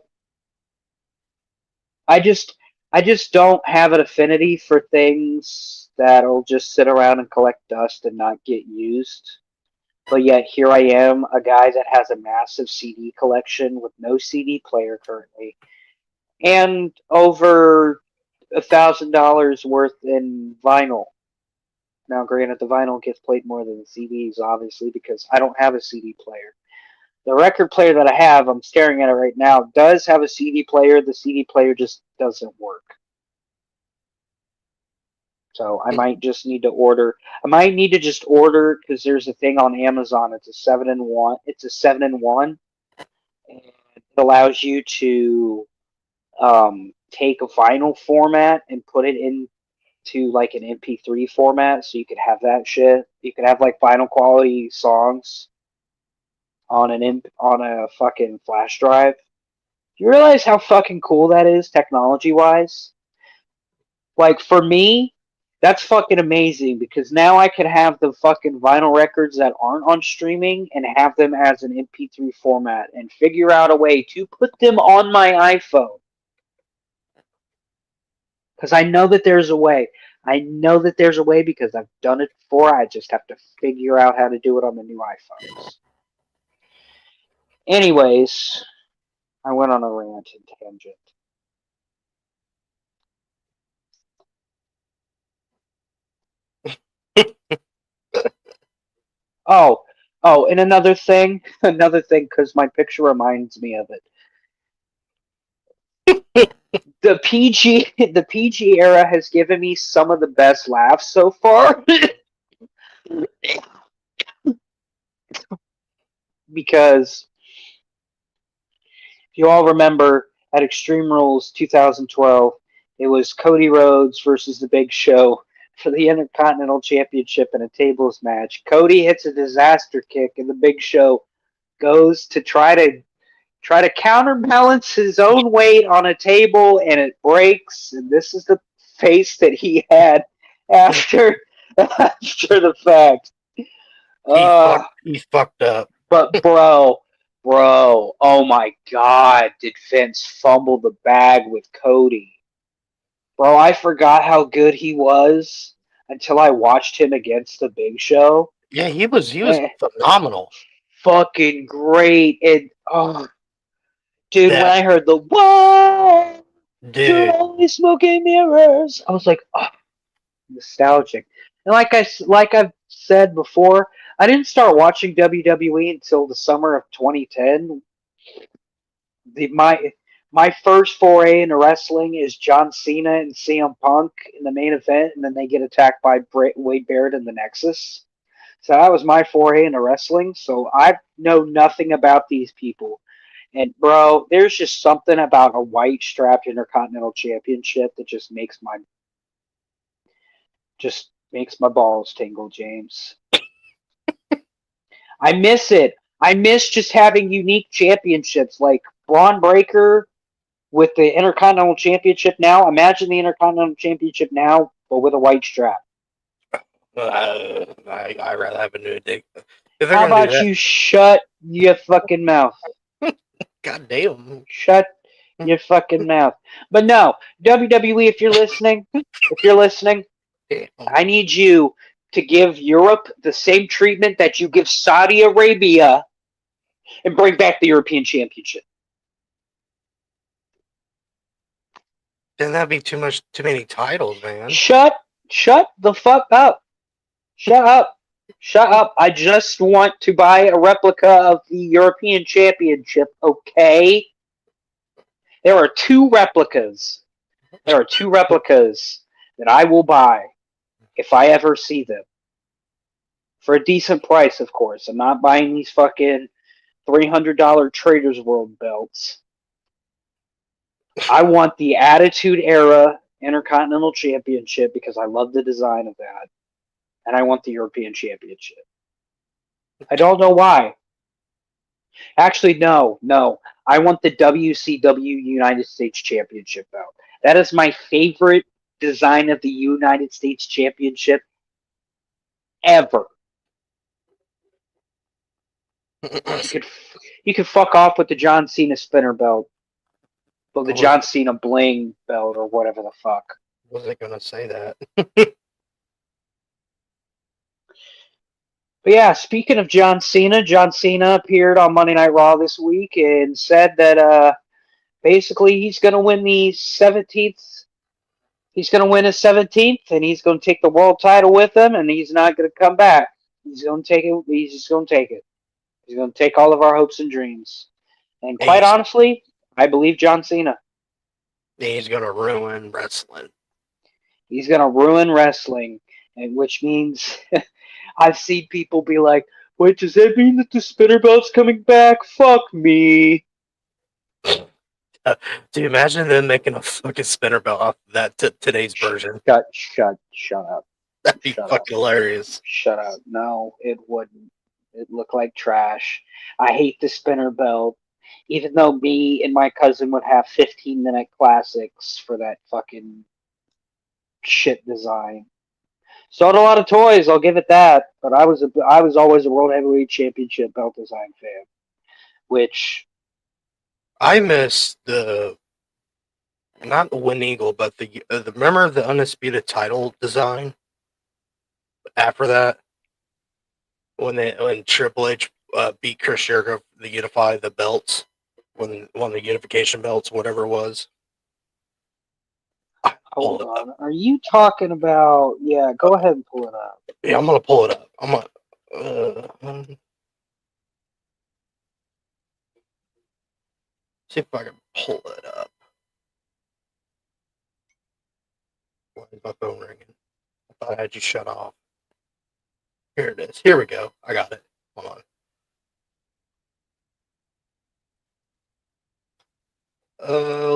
I just don't have an affinity for things that'll just sit around and collect dust and not get used. But yet here I am, a guy that has a massive CD collection with no CD player currently, and over $1,000 worth in vinyl. Now, granted, the vinyl gets played more than the CDs, obviously, because I don't have a CD player. The record player that I have, I'm staring at it right now, does have a CD player. The CD player just doesn't work. So I might just need to order. I might need to just order because there's a thing on Amazon. It's a 7-in-1. It's a 7-in-1, and it allows you to take a vinyl format and put it into like an MP3 format, so you could have that shit. You could have like vinyl quality songs on a fucking flash drive. Do you realize how fucking cool that is technology wise? Like, for me, That's fucking amazing because now I can have the fucking vinyl records that aren't on streaming and have them as an MP3 format and figure out a way to put them on my iPhone. Because I know that there's a way. I know that there's a way because I've done it before. I just have to figure out how to do it on the new iPhones. Anyways, I went on a rant and tangent. Oh, and another thing, because my picture reminds me of it. The PG era has given me some of the best laughs so far. Because if you all remember at Extreme Rules 2012, it was Cody Rhodes versus The Big Show for the Intercontinental Championship in a tables match. Cody hits a disaster kick, and The Big Show goes to try to counterbalance his own weight on a table, and it breaks. And this is the face that he had after the fact. He fucked up. But bro, oh my God, did Vince fumble the bag with Cody? Bro, I forgot how good he was until I watched him against the Big Show. Yeah, he was phenomenal. Fucking great. And dude, when That- I heard the whoa, Dude, only smoking mirrors, I was like, oh, nostalgic. And like I've said before, I didn't start watching WWE until the summer of 2010. My first foray into wrestling is John Cena and CM Punk in the main event, and then they get attacked by Wade Barrett in the Nexus. So that was my foray into wrestling. So I know nothing about these people. And bro, there's just something about a white strapped Intercontinental Championship that just makes my balls tingle, James. I miss it. I miss just having unique championships like Braun Breaker with the Intercontinental Championship now. Imagine the Intercontinental Championship now, but with a white strap. I rather have a new dick. How about you shut your fucking mouth? God damn. Shut your fucking mouth. But no, WWE, if you're listening, I need you to give Europe the same treatment that you give Saudi Arabia and bring back the European Championship. Then that'd be too many titles, man. Shut the fuck up. Shut up. I just want to buy a replica of the European Championship, okay? There are two replicas that I will buy if I ever see them. For a decent price, of course. I'm not buying these fucking $300 Traders World belts. I want the Attitude Era Intercontinental Championship because I love the design of that. And I want the European Championship. I don't know why. Actually, no. I want the WCW United States Championship belt. That is my favorite design of the United States Championship ever. You could fuck off with the John Cena spinner belt. Well, the John Cena bling belt or whatever the fuck. Wasn't gonna say that. But yeah, speaking of John Cena appeared on Monday Night Raw this week and said that basically he's going to win the 17th. He's going to win his 17th, and he's going to take the world title with him, and he's not going to come back. He's going to take it. He's just going to take it. He's going to take all of our hopes and dreams. And quite honestly, I believe John Cena. He's going to ruin wrestling. He's going to ruin wrestling, and which means I've seen people be like, wait, does that mean that the spinner belt's coming back? Fuck me. Dude, imagine them making a fucking spinner belt off of that today's version. Shut up. That'd be fucking hilarious. Shut up. No, it wouldn't. It looked like trash. I hate the spinner belt. Even though me and my cousin would have 15-minute classics for that fucking shit design. Sold a lot of toys, I'll give it that. But I was always a World Heavyweight Championship belt design fan, which I miss not the Wind Eagle, but remember the Undisputed title design after that when Triple H beat Chris Jericho to unify the belts, when won the unification belts, whatever it was. hold on. Are you talking about? Yeah, go ahead and pull it up. Yeah, I'm gonna pull it up. I'm gonna. See if I can pull it up. Why is my phone ringing? I thought I had you shut off. Here it is. Here we go. I got it. Hold on.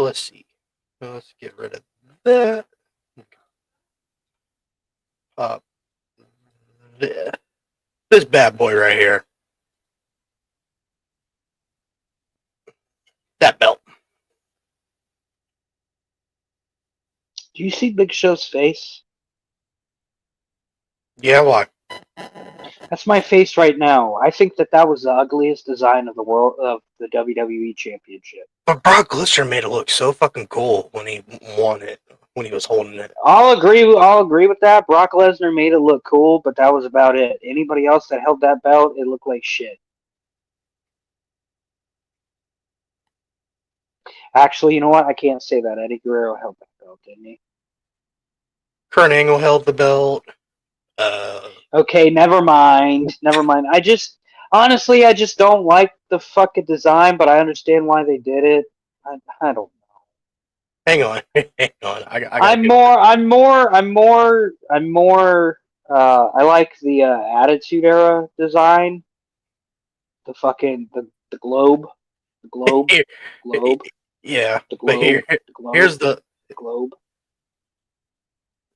Let's see. Let's get rid of that. This bad boy right here. That belt. Do you see Big Show's face? Yeah, why? That's my face right now. I think that was the ugliest design of the WWE Championship. But Brock Lesnar made it look so fucking cool when he won it, when he was holding it. I'll agree with that. Brock Lesnar made it look cool, but that was about it. Anybody else that held that belt, it looked like shit. Actually, you know what? I can't say that. Eddie Guerrero held that belt, didn't he? Kurt Angle held the belt. Okay, never mind. Never mind. I just don't like the fucking design, but I understand why they did it. I don't. Hang on. Hang on. I'm more. I like the Attitude Era design. The fucking the globe, the globe, globe, Yeah, the but globe, the globe, here's the globe.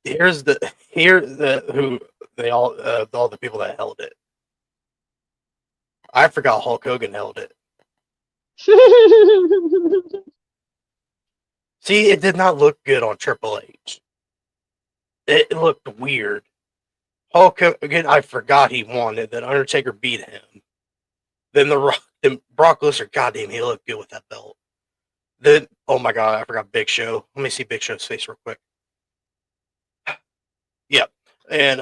here's who they all the people that held it. I forgot Hulk Hogan held it. See, it did not look good on Triple H. It looked weird. Hulk Hogan, I forgot he won it. Then Undertaker beat him. Then Brock Lesnar, goddamn, he looked good with that belt. Then, oh my god, I forgot Big Show. Let me see Big Show's face real quick. Yep. And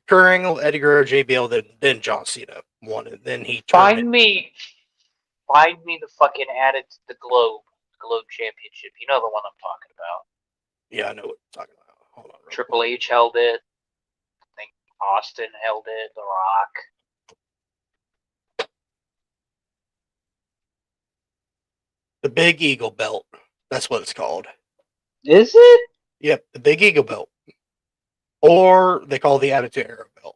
Kurt Angle, Eddie Guerrero, JBL, then John Cena won it. Then he turned Find me the fucking the globe championship. You know the one I'm talking about. Yeah, I know what you're talking about. Hold on. Triple H held it. I think Austin held it. The Rock. The Big Eagle belt. That's what it's called. Is it? Yep, the Big Eagle belt. Or they call it the Attitude Era belt.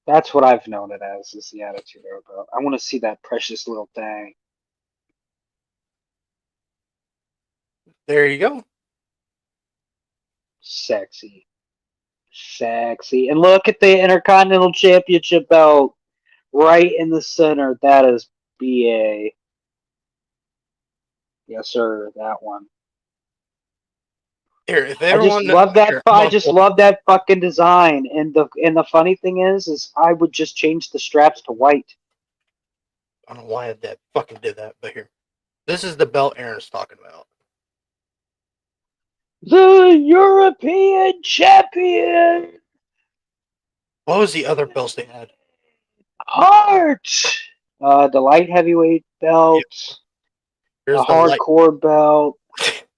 That's what I've known it as, is the Attitude Era belt. I want to see that precious little thing. There you go. Sexy. And look at the Intercontinental Championship belt right in the center. That is BA. Yes, sir. That one. Here, if I just everyone love that. here, I just love that fucking design. And the funny thing is I would just change the straps to white. I don't know why that fucking did that, but here. This is the belt Aaron's talking about. The European Champion. What was the other belts they had? Hart. The light heavyweight belt. Here's the hardcore belt.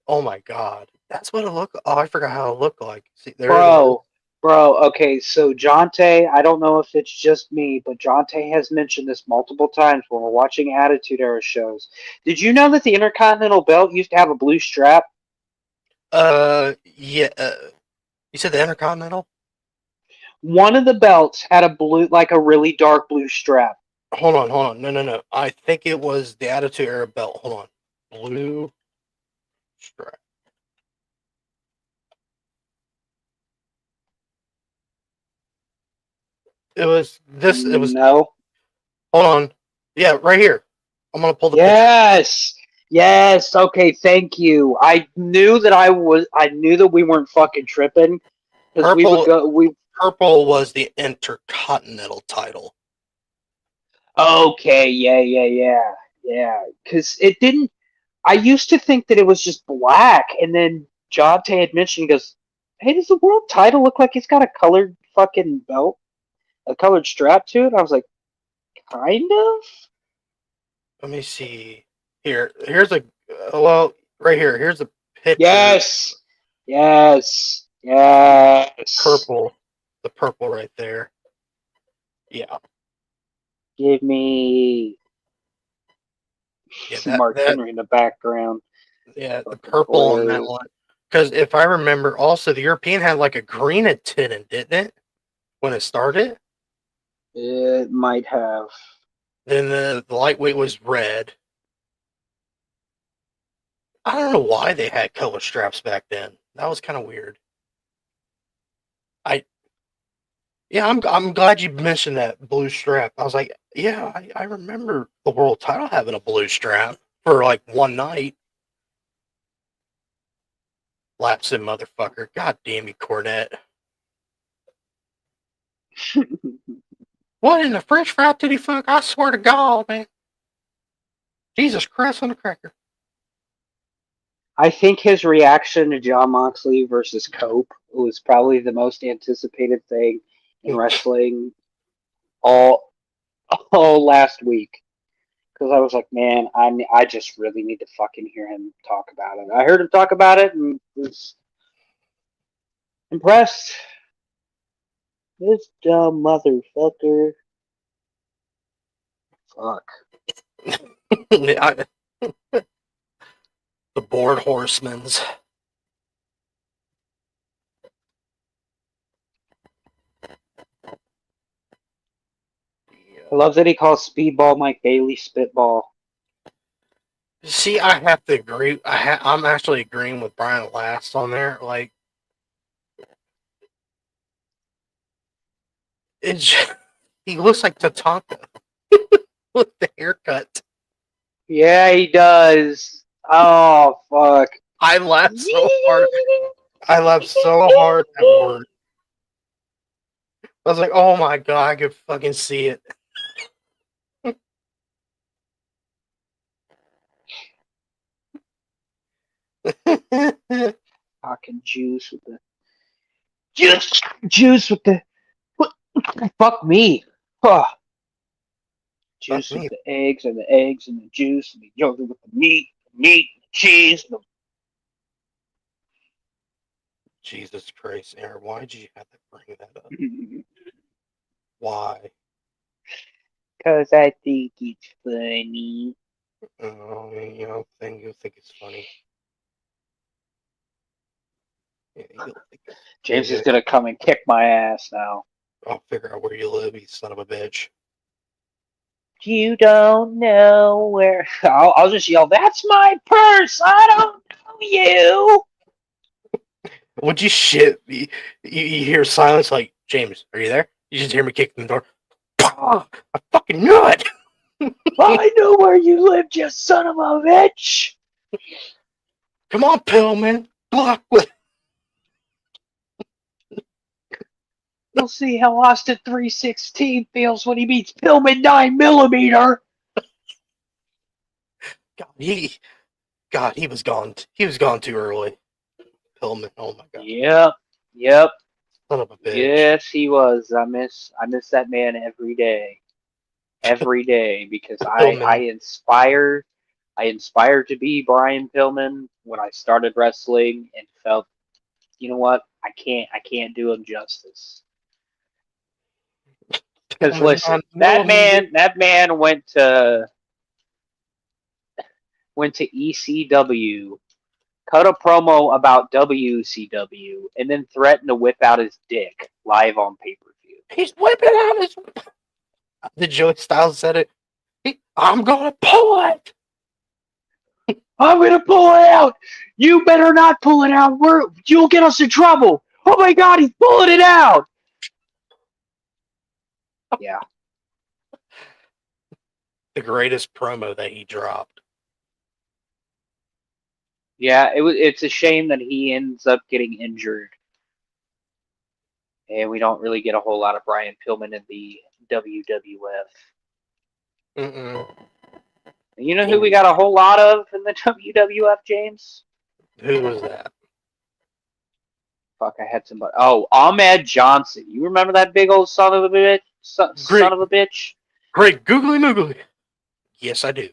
Oh my god. That's what it looked. Oh, I forgot how it looked like. See, Bro, okay, so Jonte, I don't know if it's just me, but Jonte has mentioned this multiple times when we're watching Attitude Era shows. Did you know that the Intercontinental belt used to have a blue strap? Yeah. You said the Intercontinental? One of the belts had a blue, like a really dark blue strap. Hold on. No. I think it was the Attitude Era belt. Hold on. Blue strap. It was this. It was no. Hold on. Yeah, right here. I'm gonna pull the Yes. Yes. Okay. Thank you. I knew that I knew that we weren't fucking tripping because we would Purple go. Purple was the Intercontinental title. Okay. Yeah. Because it didn't. I used to think that it was just black, and then Jonte had mentioned, he goes, "Hey, does the world title look like it's got a colored fucking belt, a colored strap to it?" I was like, kind of. Let me see. Here's a well, right here. Here's a picture. Yes. Yes. Purple, the purple right there. Yeah, Give me yeah. Mark Henry in the background. Yeah, the Fucking purple on that hilarious. one. Because if I remember, also the European had like a green attendant, didn't it? When it started, It might have. then the lightweight was red. I don't know why they had color straps back then. That was kind of weird. I Yeah, I'm glad you mentioned that blue strap. I was like, yeah, I remember the world title having a blue strap for like one night. Lapsing motherfucker. God damn you, Cornette. What in the French fry did he fuck? I swear to God, man. Jesus Christ on a cracker. I think his reaction to John Moxley versus Cope was probably the most anticipated thing in wrestling all all last week. Because I was like, man, I just really need to fucking hear him talk about it. I heard him talk about it and was impressed. This dumb motherfucker. Fuck. The bored horsemans. I love that he calls Speedball Mike Bailey Spitball. See, I have to agree. I'm actually agreeing with Brian Last on there. Like, it's he looks like Tatanka with the haircut. Yeah, he does. Oh, fuck. I laughed so hard. I laughed so hard at work. I was like, oh my God, I could fucking see it. Fucking juice with the juice with the what? Fuck me. Huh. Fuck Juice with me. the eggs and the eggs and the juice and the yogurt with the meat, the cheese. Jesus Christ, Aaron, why did you have to bring that up? Because Why? I think it's funny. Oh, you think it's funny. Yeah, you'll think it's, James is gonna come and kick my ass now. I'll figure out where you live, you son of a bitch. You don't know where. I'll just yell, "That's my purse! I don't know you!" Would you shit? You hear silence like, James, are you there? You just hear me kicking the door. I fucking knew it! I know where you live, you son of a bitch! Come on, Pillman. Block with. You'll see how Austin 316 feels when he meets Pillman 9mm. God, he was gone. He was gone too early. Pillman, oh my God. Yep. Son of a bitch. Yes, he was. I miss that man every day. Every day because I inspired to be Brian Pillman when I started wrestling and felt, you know what? I can't do him justice. Because listen, that man went to ECW, cut a promo about WCW, and then threatened to whip out his dick live on pay-per-view. He's whipping out his. The Joey Styles said it. I'm gonna pull it. I'm gonna pull it out. You better not pull it out. You'll get us in trouble. Oh my God, he's pulling it out. Yeah. The greatest promo that he dropped. Yeah, it's a shame that he ends up getting injured, and we don't really get a whole lot of Brian Pillman in the WWF. Mm-mm. You know who we got a whole lot of in the WWF, James? Who was that? Fuck, I had somebody. Oh, Ahmed Johnson. You remember that big old son of a bitch? Son of a bitch? Great googly moogly. Yes, I do.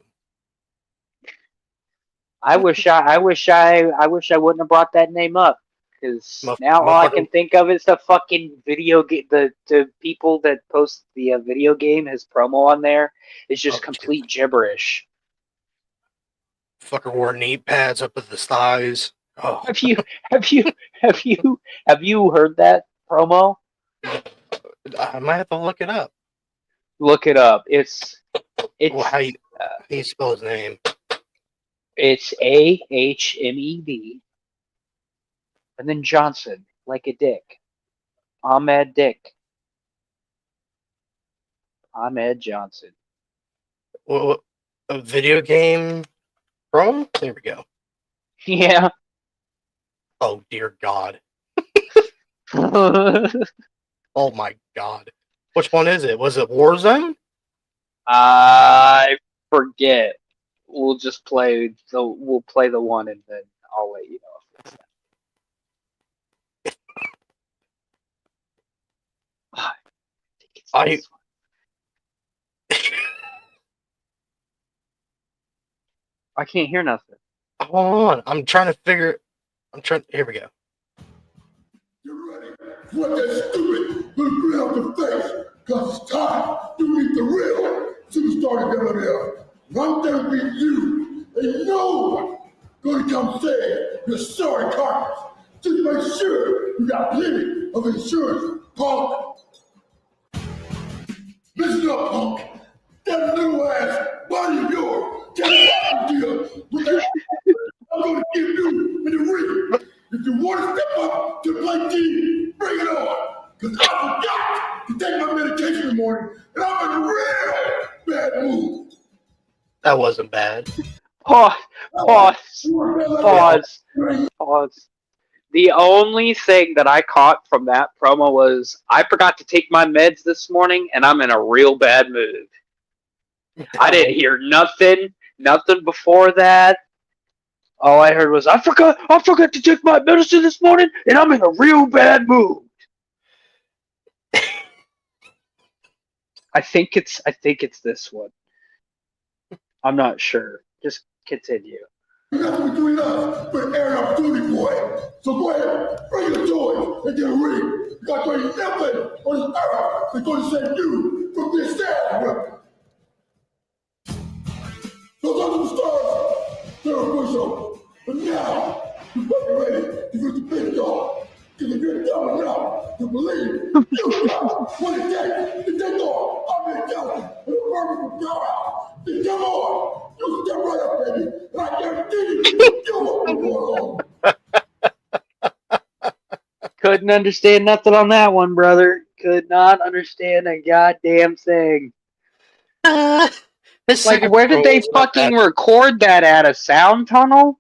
I wish I wouldn't have brought that name up, because now all I can Motherfucker. think of is the fucking video game. The people that post the video game, his promo on there is just complete gibberish. Fucker wore knee pads up at the thighs. Oh, Have you heard that promo? I might have to look it up. Look it up. It's Well, how you spell his name? It's Ahmed, and then Johnson, like a dick. Ahmed Dick. Ahmed Johnson. Well, a video game promo? There we go. Yeah. Oh dear God. Oh my God. Which one is it? Was it Warzone? I forget. We'll just play the one, and then I'll let you know if it's that. I think it's this one. I can't hear nothing. Hold on. I'm trying. Here we go. Get ready. What that stupid little grin off your face, cause it's time to meet the real superstar in WWF. And I'm gonna beat you, and no one gonna come save your sorry carcass. Just make sure you got plenty of insurance, punk. Listen up, punk. That little ass body of yours can't deal with that I'm gonna give you in the ring. If you want to step up to play team, bring it on. Cause I forgot to take my medication in the morning, and I'm in a real bad mood. That wasn't bad. Pause. The only thing that I caught from that promo was I forgot to take my meds this morning, and I'm in a real bad mood. I didn't hear nothing before that. All I heard was I forgot to take my medicine this morning, and I'm in a real bad mood. I think it's this one. I'm not sure. Just continue. Nothing between us but airing our duty, boy. So go ahead, bring your toys and get a ring. You got to do nothing on this earth that's going to save you from this sad weapon. Those are the stars. They're a push-up. But now, you're fucking ready to get the big dog. Because if you're dumb enough to believe you got what it takes to take on I'm intelligent and a perfect powerhouse, then come on. You step right up, baby. And I guarantee you won't be going home. Couldn't understand nothing on that one, brother. Could not understand a goddamn thing. Like, where did they fucking record that at? A sound tunnel?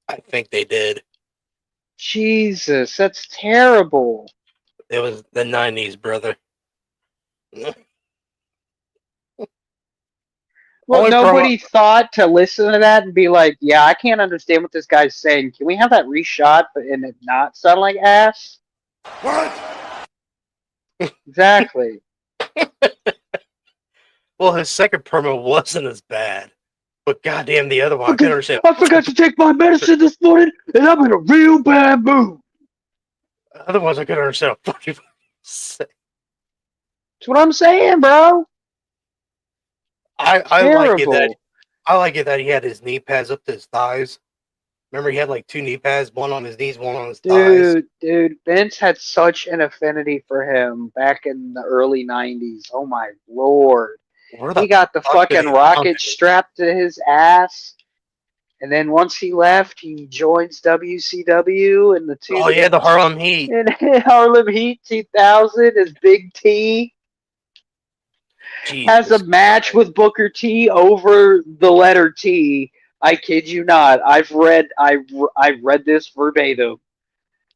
I think they did. Jesus, that's terrible. It was the 90s, brother. Well, nobody thought to listen to that and be like, yeah, I can't understand what this guy's saying. Can we have that reshot and it not sound like ass? What? Exactly. Well, his second promo wasn't as bad. But goddamn, the other one, I couldn't understand. I forgot to take my medicine this morning, and I'm in a real bad mood. Otherwise, I couldn't understand a fucking say. That's what I'm saying, bro. I like it that he had his knee pads up to his thighs. Remember, he had like two knee pads, one on his knees, one on his thighs. Dude, Vince had such an affinity for him back in the early 90s. Oh my lord. He got the fucking rocket strapped to his ass. And then once he left, he joins WCW and the Harlem Heat. And Harlem Heat 2000 as Big T. Jesus has a match with Booker T over the letter T I kid you not. I read this verbatim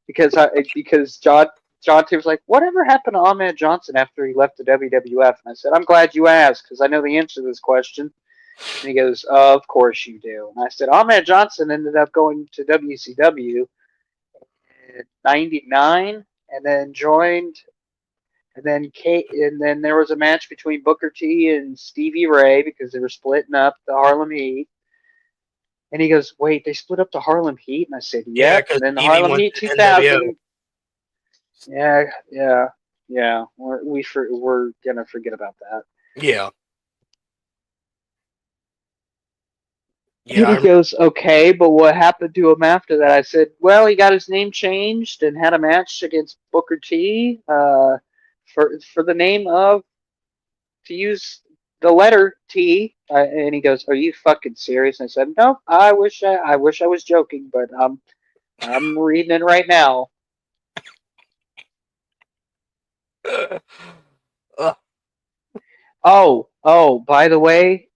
because John T was like, whatever happened to Ahmed Johnson after he left the WWF? And I said, I'm glad you asked because I know the answer to this question. And he goes, of course you do. And I said, Ahmed Johnson ended up going to WCW in '99 and then joined. And then there was a match between Booker T and Stevie Ray because they were splitting up the Harlem Heat. And he goes, wait, they split up the Harlem Heat? And I said, Yeah, yep. because And then the Stevie Harlem went Heat to 2000. NWO. Yeah. We're gonna forget about that. Yeah. And he goes, okay, but what happened to him after that? I said, well, he got his name changed and had a match against Booker T. For the name of, to use the letter T. And he goes, are you fucking serious? And I said, no, I wish I was joking, but I'm reading it right now. Oh, by the way,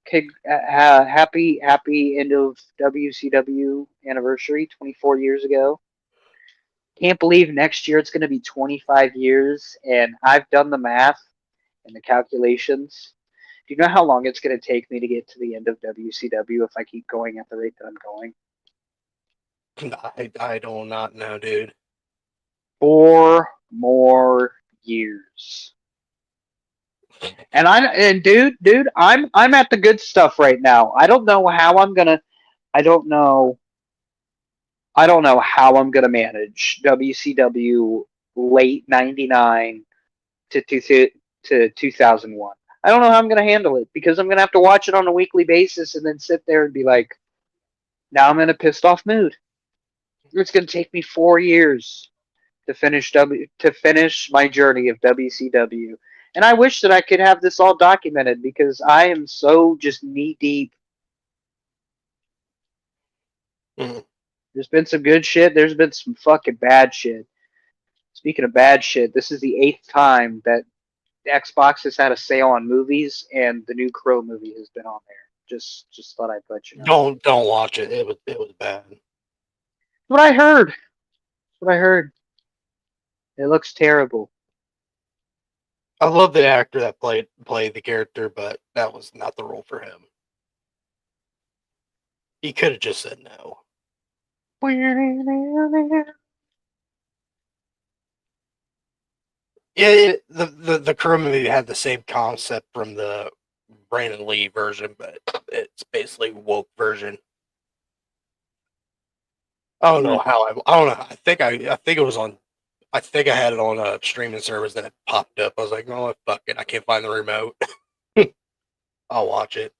happy end of WCW anniversary, 24 years ago. Can't believe next year it's going to be 25 years, and I've done the math and the calculations. Do you know how long it's going to take me to get to the end of WCW if I keep going at the rate that I'm going? I do not know, dude. 4 more years. And dude, I'm at the good stuff right now. I don't know how I'm gonna. I don't know how I'm gonna manage WCW late '99 to 2001. I don't know how I'm gonna handle it because I'm gonna have to watch it on a weekly basis and then sit there and be like, now I'm in a pissed off mood. It's gonna take me 4 years to finish my journey of WCW. And I wish that I could have this all documented because I am so just knee deep. Mm. There's been some good shit. There's been some fucking bad shit. Speaking of bad shit, this is the 8th time that Xbox has had a sale on movies, and the new Crow movie has been on there. Just thought I'd let you know. Don't watch it. It was bad. What I heard. What I heard. It looks terrible. I love the actor that played the character, but that was not the role for him. He could have just said no. Yeah, the Crow movie had the same concept from the Brandon Lee version, but it's basically woke version. I don't know how I don't know. I think it was on. I think I had it on a streaming service, then it popped up. I was like, oh fuck it, I can't find the remote. I'll watch it.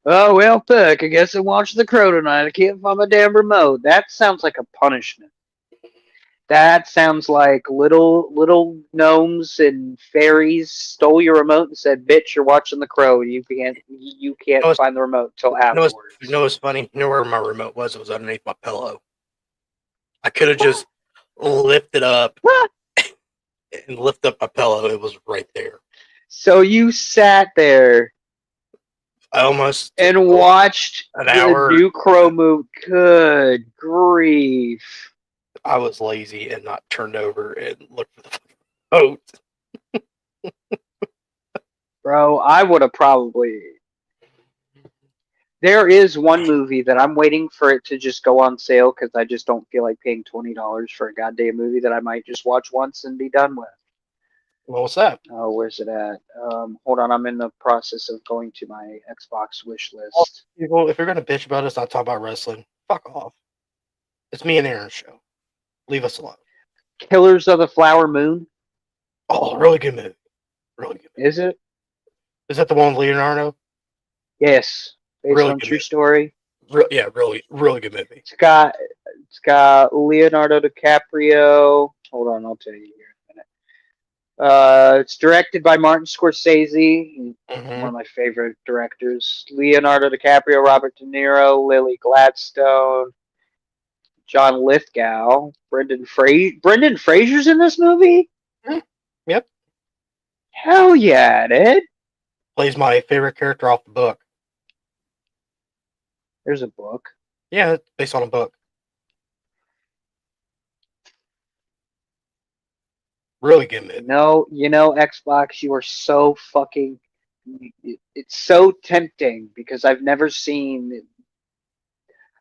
Oh, well, fuck. I guess I watched The Crow tonight. I can't find my damn remote. That sounds like a punishment. That sounds like little gnomes and fairies stole your remote and said, "Bitch, you're watching The Crow. You can't find the remote till afterwards." You know what's funny? You know where my remote was? It was underneath my pillow. I could have just lifted up and lift up my pillow. It was right there. So you sat there I almost and watched an the hour. new Crow movie. Good grief. I was lazy and not turned over and looked for the remote. Bro, I would have probably. There is one movie that I'm waiting for it to just go on sale because I just don't feel like paying $20 for a goddamn movie that I might just watch once and be done with. What was that? Oh, where's it at? Hold on, I'm in the process of going to my Xbox wish list. People, if you're gonna bitch about us, not talk about wrestling, fuck off. It's me and Aaron's show. Leave us alone. Killers of the Flower Moon. Oh, really good movie. Really good movie. Is it? Is that the one with Leonardo? Yes. Based Really on good true movie. story. Yeah, really good movie. It's got Leonardo DiCaprio. Hold on, I'll tell you here in a minute. It's directed by Martin Scorsese, one of my favorite directors. Leonardo DiCaprio, Robert De Niro, Lily Gladstone, John Lithgow, Brendan Fraser's in this movie? Yep. Hell yeah, Ed. Plays my favorite character off the book. There's a book. Yeah, it's based on a book. Really good movie. No, Xbox, you are so fucking. It's so tempting because I've never seen.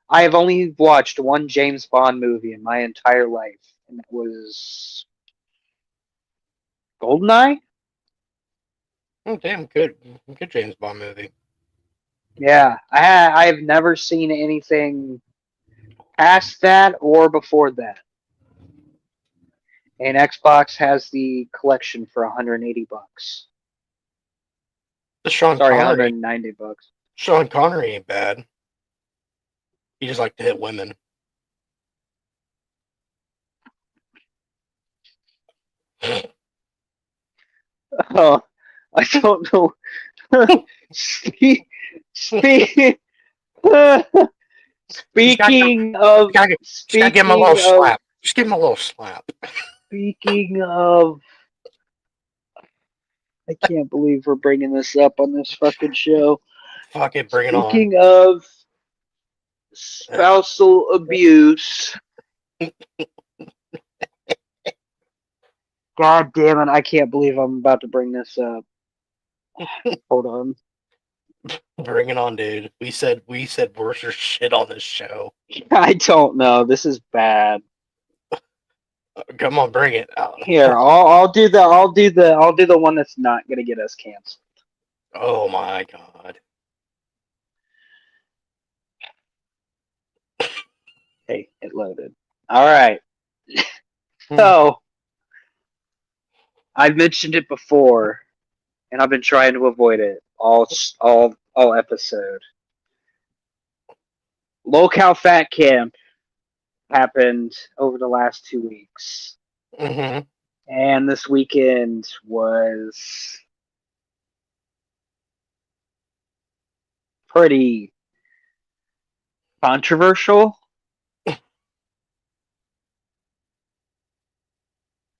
I have only watched one James Bond movie in my entire life, and that was GoldenEye. Oh, damn, good James Bond movie. Yeah, I have never seen anything past that or before that. And Xbox has the collection for $180. The Sean Sorry, Connery. $190. Sean Connery ain't bad. He just like to hit women. Oh, I don't know. Speaking speaking of Just gotta give him a little slap. Just give him a little slap. Speaking of, I can't believe we're bringing this up on this fucking show. Fuck it, bring it on. Speaking of spousal abuse. God damn it, I can't believe I'm about to bring this up. Hold on. Bring it on, dude. We said worse shit on this show. I don't know. This is bad. Come on, bring it. Here, I'll do the one that's not gonna get us canceled. Oh my god. Hey, it loaded. All right. So I've mentioned it before, and I've been trying to avoid it all episode. Local Fat Camp happened over the last 2 weeks, and this weekend was pretty controversial.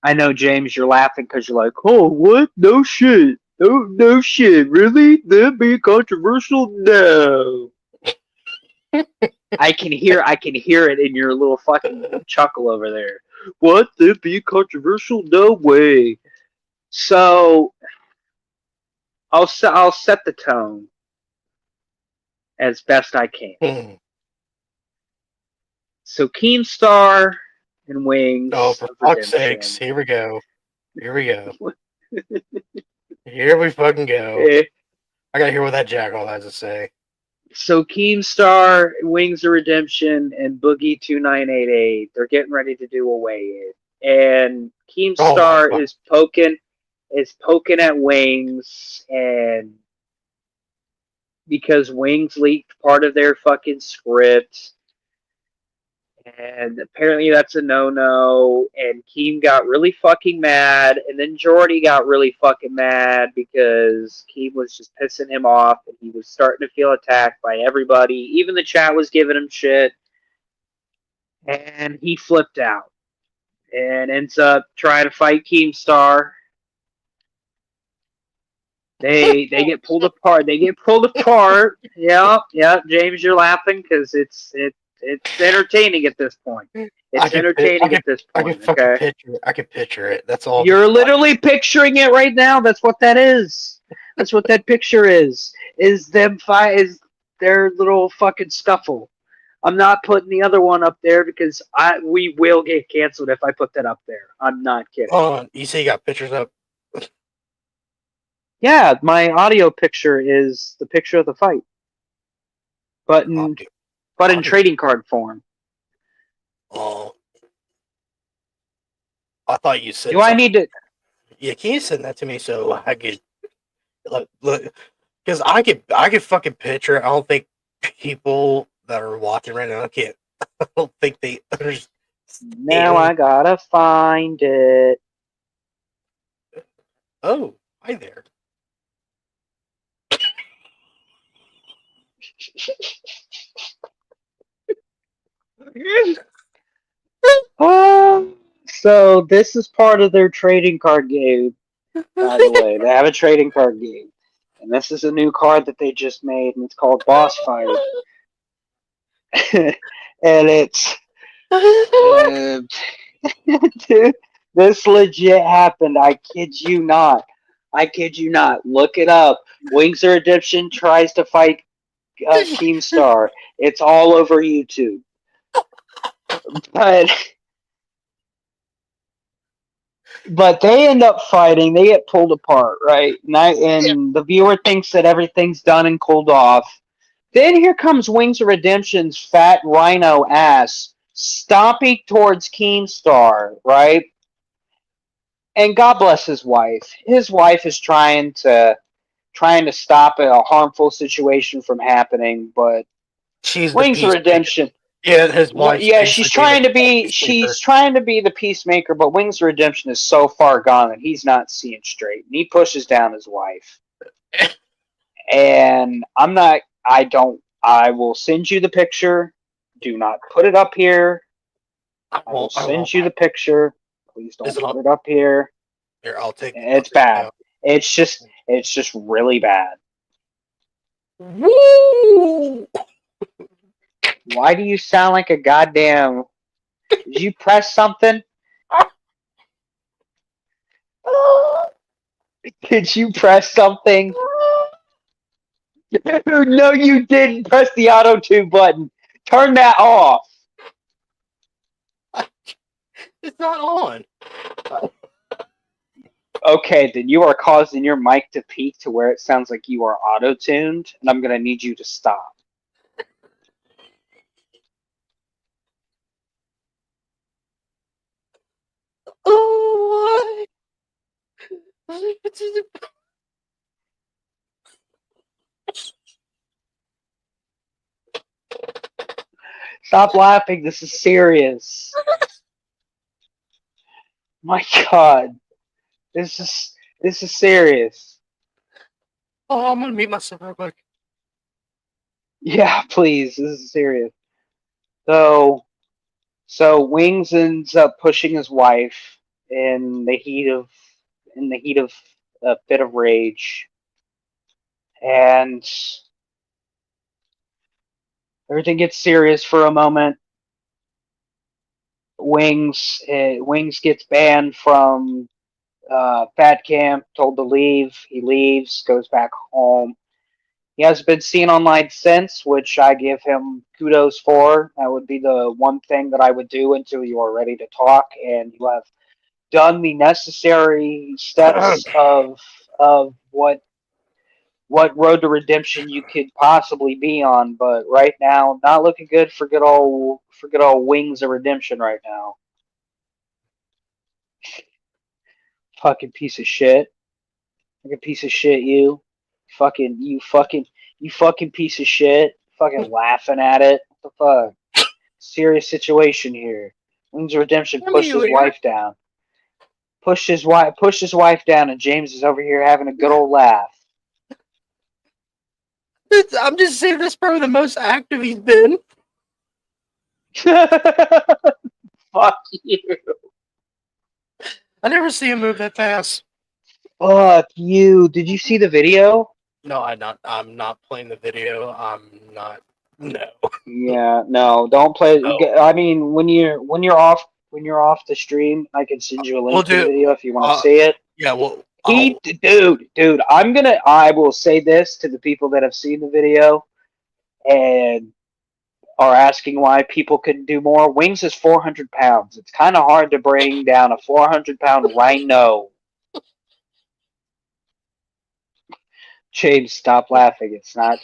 I know, James, you're laughing because you're like, oh, what? No shit. No shit. Really? That'd be controversial? No. I can hear it in your little fucking chuckle over there. What? That'd be controversial? No way. So I'll set the tone as best I can. So Keemstar and Wings. Oh, for fuck's sakes! Here we go. Here we fucking go. I gotta hear what that jackal has to say. So Keemstar, Wings of Redemption, and Boogie 2988, they're getting ready to do a weigh-in, and Keemstar is poking at Wings, and because Wings leaked part of their fucking script, and apparently that's a no-no, and Keem got really fucking mad, and then Jordy got really fucking mad because Keem was just pissing him off, and he was starting to feel attacked by everybody. Even the chat was giving him shit, and he flipped out, and ends up trying to fight Keemstar. They get pulled apart. Yeah, James, you're laughing because it's entertaining at this point. It's entertaining at this point. Okay. I can picture it. That's all. You're literally picturing it right now. That's what that is. That's what that picture is. Is them is their little fucking scuffle. I'm not putting the other one up there because we will get canceled if I put that up there. I'm not kidding. Oh, you say you got pictures up? Yeah, my audio picture is the picture of the fight, but in trading card form. Oh, I thought you said. Do I need to? Yeah, can you send that to me so I could look? Because I could fucking picture it. I don't think people that are watching right now I don't think they understand. Now I gotta find it. Oh, hi there. So this is part of their trading card game. By the way, they have a trading card game, and this is a new card that they just made, and it's called Boss Fight. and it's dude, this legit happened. I kid you not. I kid you not. Look it up. Wings of Redemption tries to fight Keemstar. It's all over YouTube. But they end up fighting. They get pulled apart, right? And the viewer thinks that everything's done and cooled off. Then here comes Wings of Redemption's fat rhino ass stomping towards Keemstar, right? And God bless his wife. His wife is trying to stop a harmful situation from happening, but She's the Wings of peacemaker. Redemption. Yeah, his wife's Yeah, she's trying to be the peacemaker, but Wings of Redemption is so far gone that he's not seeing straight, and he pushes down his wife. And I will send you the picture. Do not put it up here. I will send you the picture. Please don't put it up here. Here, I'll take it. It's bad. It's just really bad. Woo! Why do you sound like a goddamn... Did you press something? Did you press something? No, you didn't press the auto-tune button. Turn that off. It's not on. Okay, then you are causing your mic to peak to where it sounds like you are auto-tuned, and I'm going to need you to stop. Oh, what? Stop laughing. This is serious. My God. This is serious. Oh, I'm gonna mute myself real quick. Yeah, please. This is serious. So Wings ends up pushing his wife in the heat of a bit of rage, and everything gets serious for a moment. Wings gets banned from Fat Camp, told to leave. He leaves, goes back home. He hasn't been seen online since, which I give him kudos for. That would be the one thing that I would do until you are ready to talk and you have done the necessary steps of what road to redemption you could possibly be on. But right now, not looking good for good old Wings of Redemption right now. Fucking piece of shit. Fucking piece of shit, you. You fucking piece of shit. Fucking laughing at it. What the fuck? Serious situation here. Wings of Redemption pushed his wife down. Pushed his wife down, and James is over here having a good old laugh. I'm just saying that's probably the most active he's been. Fuck you. I never see him move that fast. Fuck you. Did you see the video? No, I'm not playing the video. I'm not. No. Yeah, no, don't play. No. I mean, when you're off the stream, I can send you a link to the video if you want to see it. Yeah, well, dude, I will say this to the people that have seen the video and are asking why people couldn't do more. Wings is 400 pounds. It's kind of hard to bring down a 400-pound rhino. James, stop laughing. It's not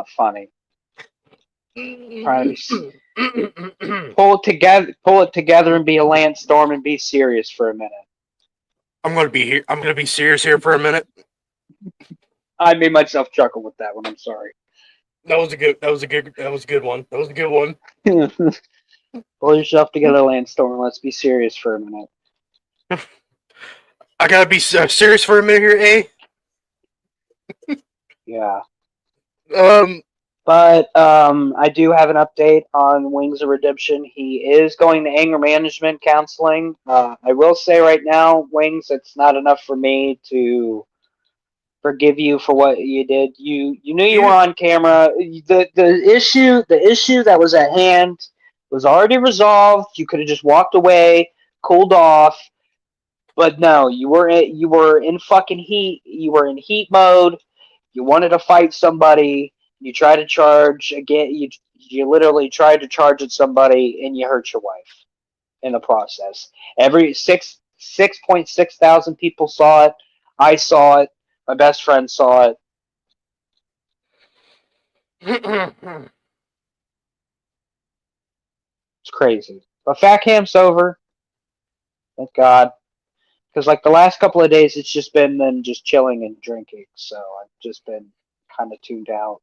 funny. Trying to be, pull it together and be a Lance Storm and be serious for a minute. I'm gonna be serious here for a minute. I made myself chuckle with that one. I'm sorry. That was a good one. Pull yourself together, Lance Storm. Let's be serious for a minute. I gotta be serious for a minute here, eh? Yeah. But I do have an update on Wings of Redemption. He is going to anger management counseling. I will say right now, Wings, it's not enough for me to forgive you for what you did. You knew you were on camera. The issue that was at hand was already resolved. You could have just walked away, cooled off. But no, you were in fucking heat. You were in heat mode. You wanted to fight somebody. You tried to charge again. You literally tried to charge at somebody, and you hurt your wife in the process. Every 6.6 thousand people saw it. I saw it. My best friend saw it. It's crazy. But Fat Camp's over. Thank God. Because like the last couple of days, it's just been them just chilling and drinking. So I've just been kind of tuned out.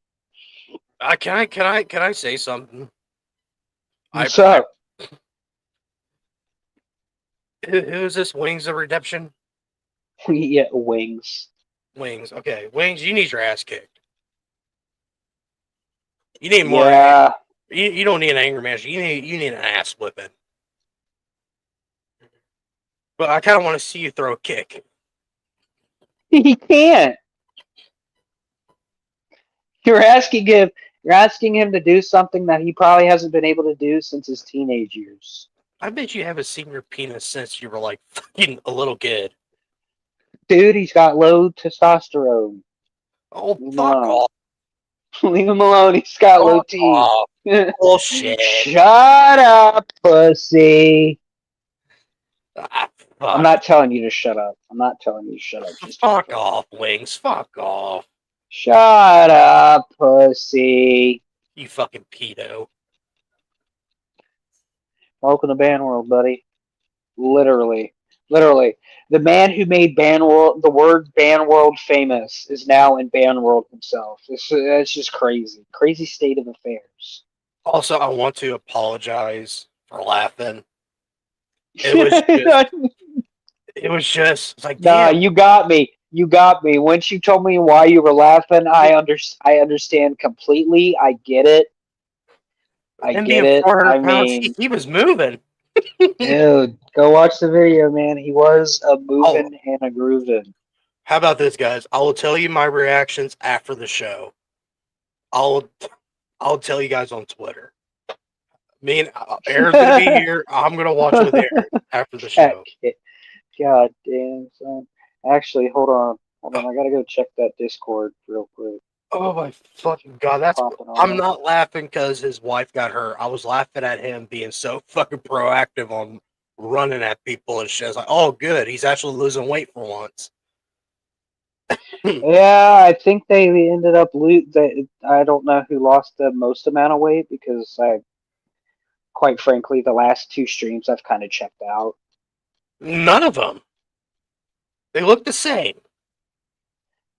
Can I say something? What's up? Who is this? Wings of Redemption? Yeah, wings. Wings. Okay, Wings. You need your ass kicked. You need more. Yeah. You don't need an anger management. You need an ass whipping. But I kind of want to see you throw a kick. He can't. You're asking him. You're asking him to do something that he probably hasn't been able to do since his teenage years. I bet you haven't seen your penis since you were like fucking a little kid. Dude, he's got low testosterone. Oh, Leave him fuck alone. off. Leave him alone. He's got low Fuck T. off. Bullshit. Shut up, pussy. Ah, I'm fuck. not telling you to shut up. I'm not telling you to shut up. Just Fuck off, Wings. Fuck off. shut up, pussy. You fucking pedo. Welcome to Band World, buddy. Literally. The man who made the word Band World famous is now in Band World himself. It's just crazy. Crazy state of affairs. Also, I want to apologize for laughing. It was just it's like, Nah, damn. you got me. You got me. Once you told me why you were laughing, I understand completely. I get it. Him being 400 I pounds, mean, he was moving. dude, go watch the video, man. He was a Oh, moving and a grooving. how about this, guys? I will tell you my reactions after the show. I'll tell you guys on Twitter. Me and Aaron's gonna be here. I'm gonna watch with Aaron after the show. God damn, son. Actually, hold on. I gotta go check that Discord real quick. Oh my fucking god! I'm on. not laughing because his wife got hurt. I was laughing at him being so fucking proactive on running at people and shit. I was like, oh, good, he's actually losing weight for once. Yeah, I think they ended up I don't know who lost the most amount of weight because quite frankly, the last two streams I've kind of checked out. None of them. They look the same.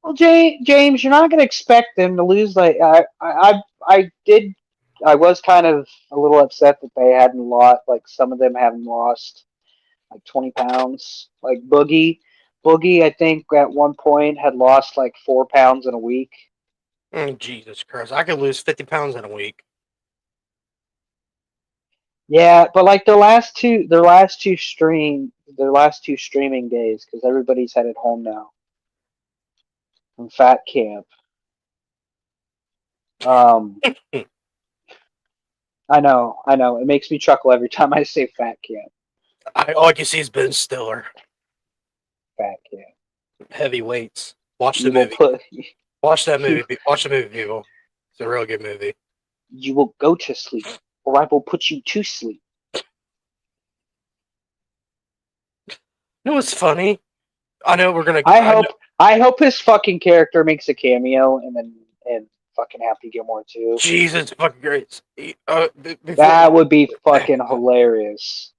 Well, James, you're not going to expect them to lose. Like I was kind of a little upset that they hadn't lost. Like some of them haven't lost like 20 pounds. Like Boogie, I think at one point had lost like 4 pounds in a week. Jesus Christ! I could lose 50 pounds in a week. Yeah, but like their last two streaming days because everybody's headed home now from fat camp. I know. It makes me chuckle every time I say fat camp. All I can see is Ben Stiller. Fat camp. Heavyweights. Watch the movie. Watch that movie. Watch the movie, people. It's a real good movie. You will go to sleep, or I will put you to sleep. You know what's funny? I know we're gonna. I hope his fucking character makes a cameo and fucking Happy Gilmore too. Jesus fucking great. That would be fucking hilarious.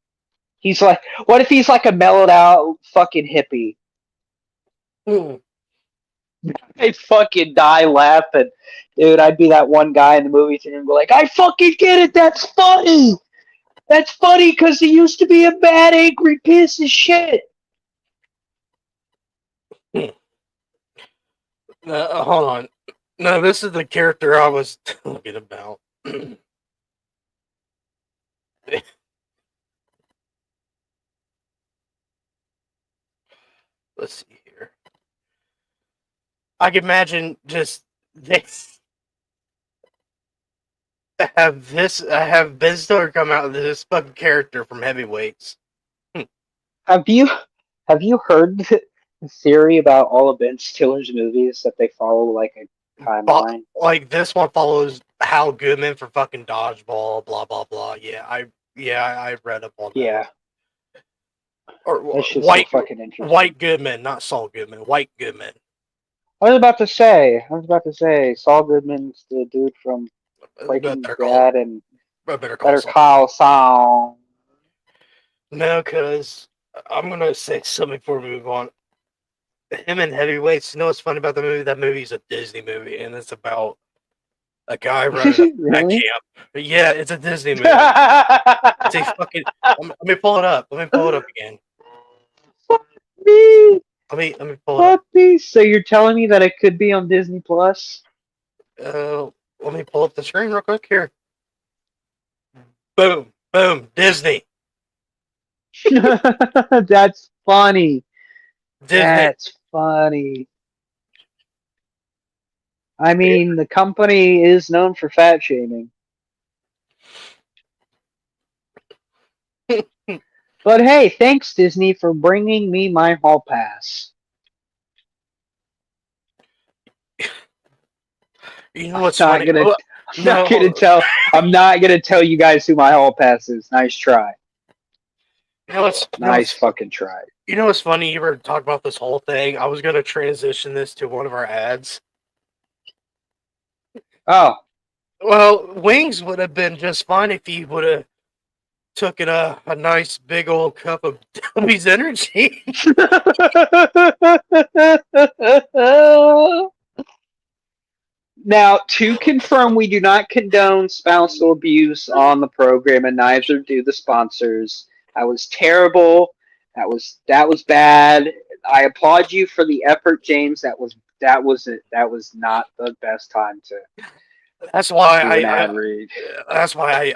He's like, what if he's like a mellowed out fucking hippie? I'd fucking die laughing. Dude, I'd be that one guy in the movie theater and go like, I fucking get it, that's funny! That's funny because he used to be a bad, angry piece of shit. Hold on. No, this is the character I was talking about. Let's see here. I can imagine just this. Have Ben Stiller come out with this fucking character from Heavyweights. Have you heard the theory about all of Ben Stiller's movies that they follow like a timeline? Like this one follows Hal Goodman for fucking Dodgeball, blah blah blah. I read up on Yeah, that. Or that's just so fucking interesting. White Goodman, not Saul Goodman. White Goodman. I was about to say, Saul Goodman's the dude from Breaking Bad and Better Better Saul. Call Saul. No, because I'm gonna say something before we move on. Him in Heavyweights. You know what's funny about the movie? That movie's a Disney movie, and it's about a guy running a Really? camp. Yeah, it's a Disney movie. It's a fucking. Let me pull it up. Let me pull it up again. Fuck me. Let me pull it up. Fuck me. So you're telling me that it could be on Disney Plus? Let me pull up the screen real quick here. Boom, boom, Disney. That's funny. Disney. That's funny. I mean, the company is known for fat shaming. But hey, thanks Disney for bringing me my hall pass. You know what's funny? I'm not gonna tell you guys who my hall pass is. Nice try. Nice fucking try. You know what's funny? You were talking about this whole thing. I was gonna transition this to one of our ads. Oh. Well, wings would have been just fine if you would have taken a nice big old cup of Tommy's energy. Now, to confirm, we do not condone spousal abuse on the program, and neither do the sponsors. That was terrible. That was bad. I applaud you for the effort, James. That was not the best time to. That's why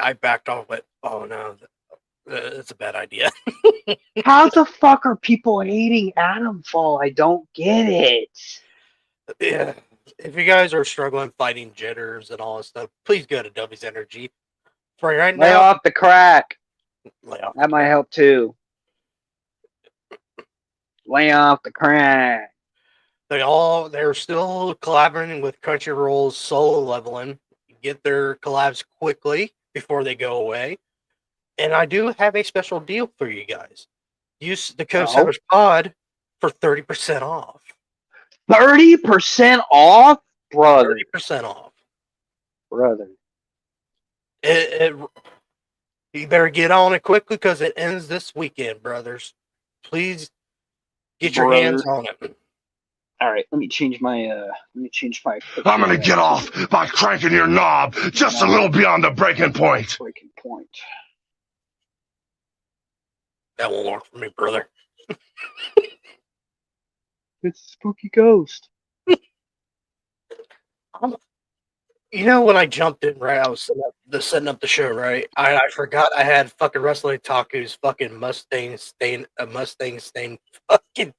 I backed off. But oh no, it's a bad idea. How the fuck are people hating Atom Fall? I don't get it. Yeah. If you guys are struggling fighting jitters and all this stuff, please go to Tommy's Energy. For right now, lay off the crack. That might help too. Lay off the crack. They're still collaborating with Crunchyroll's Solo Leveling. Get their collabs quickly before they go away. And I do have a special deal for you guys. Use the code Savage Pod for 30% off. 30% off? Brother. 30% off. Brother. You better get on it quickly because it ends this weekend, brothers. Please get your hands on it. All right, let me change my. I'm gonna get off by cranking your knob just a little beyond the breaking point. Breaking point. That won't work for me, brother. It's a spooky ghost. You know, when I jumped in, right, I was setting up the show, right? I forgot I had fucking Wrestling Taku's fucking Mustang stain fucking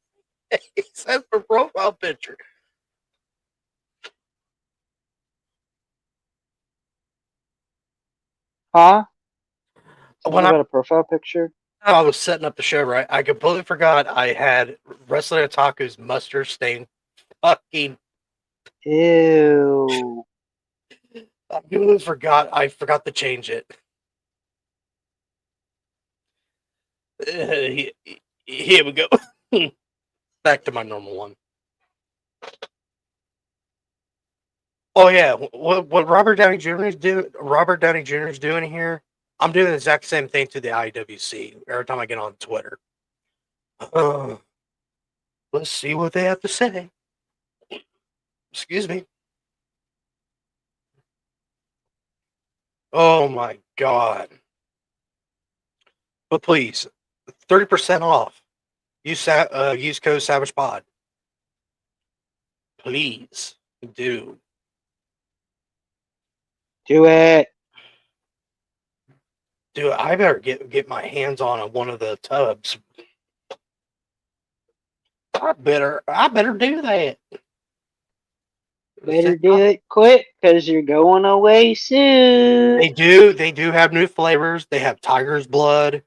face as a profile picture. Huh? When I got a profile picture? I was setting up the show, right? I completely forgot I had Wrestling Otaku's mustard stain fucking. Ew. I completely forgot. I forgot to change it. Here we go. Back to my normal one. Oh yeah, what Robert Downey Jr. is doing here. I'm doing the exact same thing to the IWC every time I get on Twitter. Let's see what they have to say. Excuse me. Oh my god. But please, 30% off. Use code SavagePod. Please do. Do it. Dude, I better get my hands on one of the tubs. I better do that. Better do it quick, because you're going away soon. They do have new flavors. They have tiger's blood.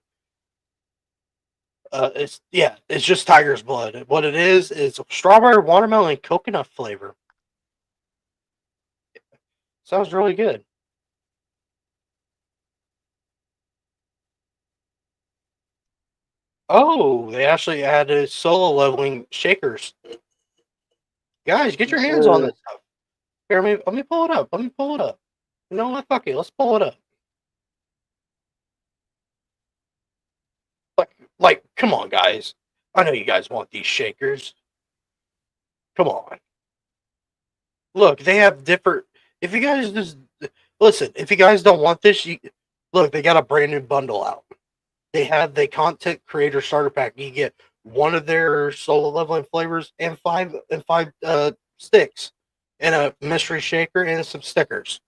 It's just tiger's blood. What it is strawberry, watermelon, and coconut flavor. Sounds really good. Oh, they actually added solo leveling shakers. Guys, get your hands on this stuff. Here, let me pull it up. Let me pull it up. You know what? Fuck it. Let's pull it up. Like, come on, guys. I know you guys want these shakers. Come on. Look, they have different. If you guys just listen, if you guys don't want this, look, they got a brand new bundle out. They have the content creator starter pack. You get one of their solo leveling flavors and five sticks, and a mystery shaker and some stickers.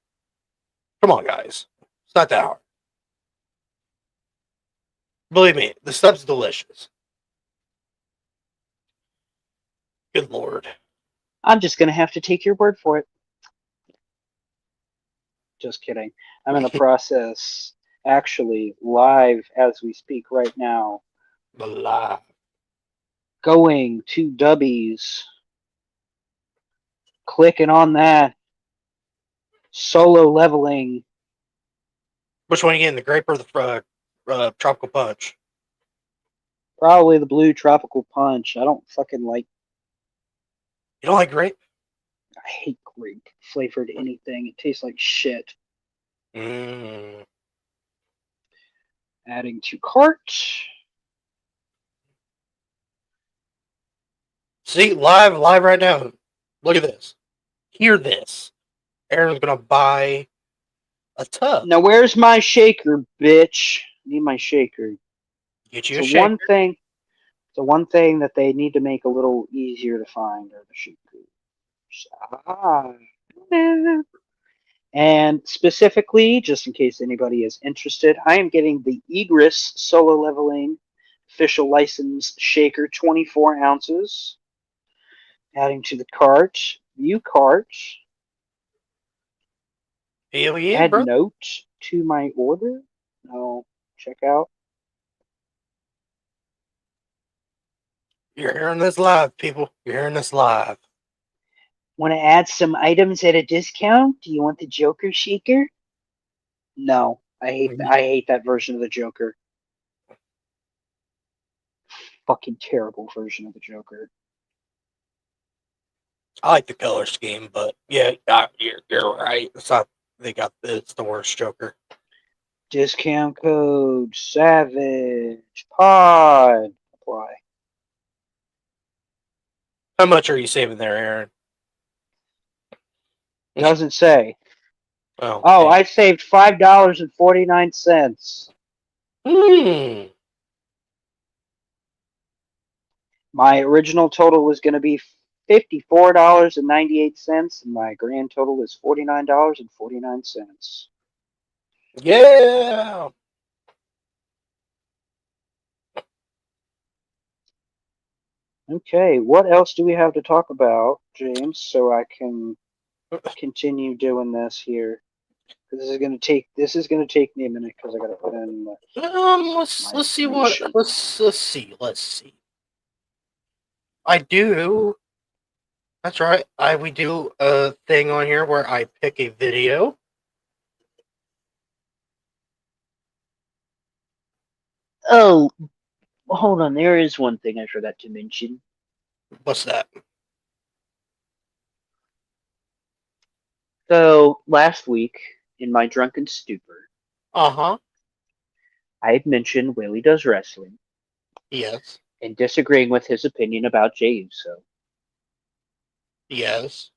Come on, guys. It's not that hard. Believe me, the stuff's delicious. Good lord. I'm just going to have to take your word for it. Just kidding. I'm in the process, actually, live as we speak right now, Live. going to Dubbies, clicking on that, solo leveling. Which one again? The grape or the tropical punch? Probably the blue tropical punch. I don't fucking like. You don't like grape? I hate grape flavored anything. It tastes like shit. Mm. Adding to cart. See, live right now. Look at this. Hear this. Aaron's gonna buy a tub. Now where's my shaker, bitch? I need my shaker. Get you a It's shaker. one thing. The one thing that they need to make a little easier to find are the shakers. And specifically, just in case anybody is interested, I am getting the Egris Solo Leveling official license shaker, 24 ounces. Adding to the cart, view cart, Hell yeah, add bro. note to my order. No, check out. You're hearing this live, people. You're hearing this live. Want to add some items at a discount? Do you want the Joker shaker? No, I hate that version of the Joker. Fucking terrible version of the Joker. I like the color scheme, but yeah, you're right. It's the worst Joker. Discount code Savage Pod. Apply. How much are you saving there, Aaron? Doesn't say. Oh, Oh, I saved $5.49. My original total was going to be $54.98, and my grand total is $49.49. Yeah. Okay, what else do we have to talk about, James, so I can continue doing this here? This is gonna take me a minute because I gotta put in. Let's see what let's see. I do. That's right. We do a thing on here where I pick a video. Oh, hold on. There is one thing I forgot to mention. What's that? So last week, in my drunken stupor, Uh-huh. I had mentioned Willie Does Wrestling Yes. and disagreeing with his opinion about Jey Uso. Yes.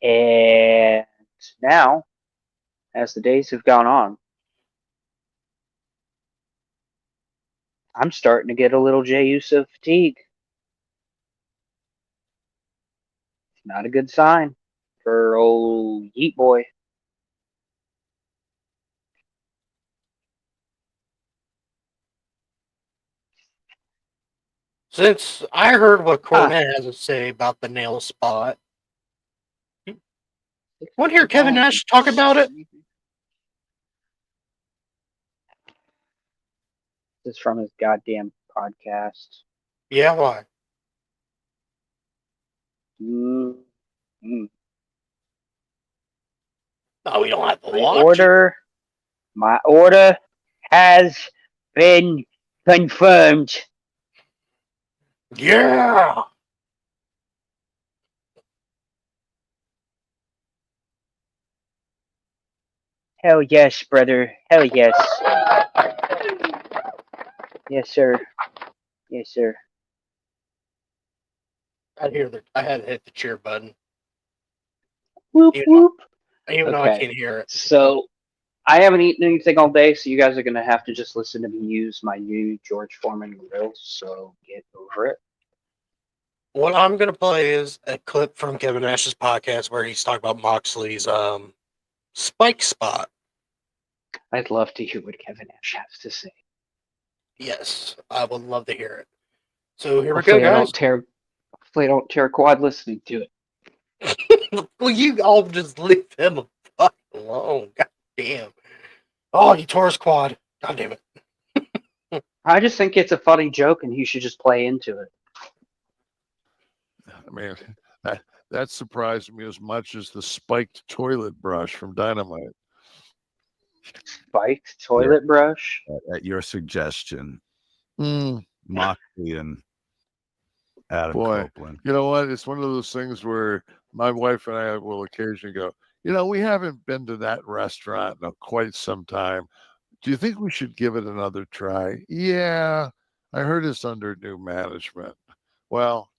And now, as the days have gone on, I'm starting to get a little Jey Uso fatigue. It's not a good sign for old Yeet Boy. Since I heard what Cornette has to say about the nail spot, want to hear Kevin Nash talk about it? This is from his goddamn podcast. Yeah, why? Mm. No, we don't have to My watch it. order has been confirmed. Yeah. Hell yes, brother. Hell yes. Yes, sir. Yes, sir. I had to hit the cheer button, Whoop, even whoop. though I can't hear it. So, I haven't eaten anything all day, so you guys are going to have to just listen to me use my new George Foreman grill, so get over it. What I'm going to play is a clip from Kevin Nash's podcast where he's talking about Moxley's spike spot. I'd love to hear what Kevin Nash has to say. Yes, I would love to hear it. So here Hopefully we go, guys. Hopefully I don't tear a quad listening to it. Well, you all just leave him a fuck alone. God damn. Oh, he tore his quad. God damn it. I just think it's a funny joke and he should just play into it. I mean, that surprised me as much as the spiked toilet brush from Dynamite. Spiked toilet brush? At your suggestion, Mm. Moxley and Adam Boy, Copeland. you know what? It's one of those things where my wife and I will occasionally go, we haven't been to that restaurant in quite some time. Do you think we should give it another try? Yeah, I heard it's under new management. Well,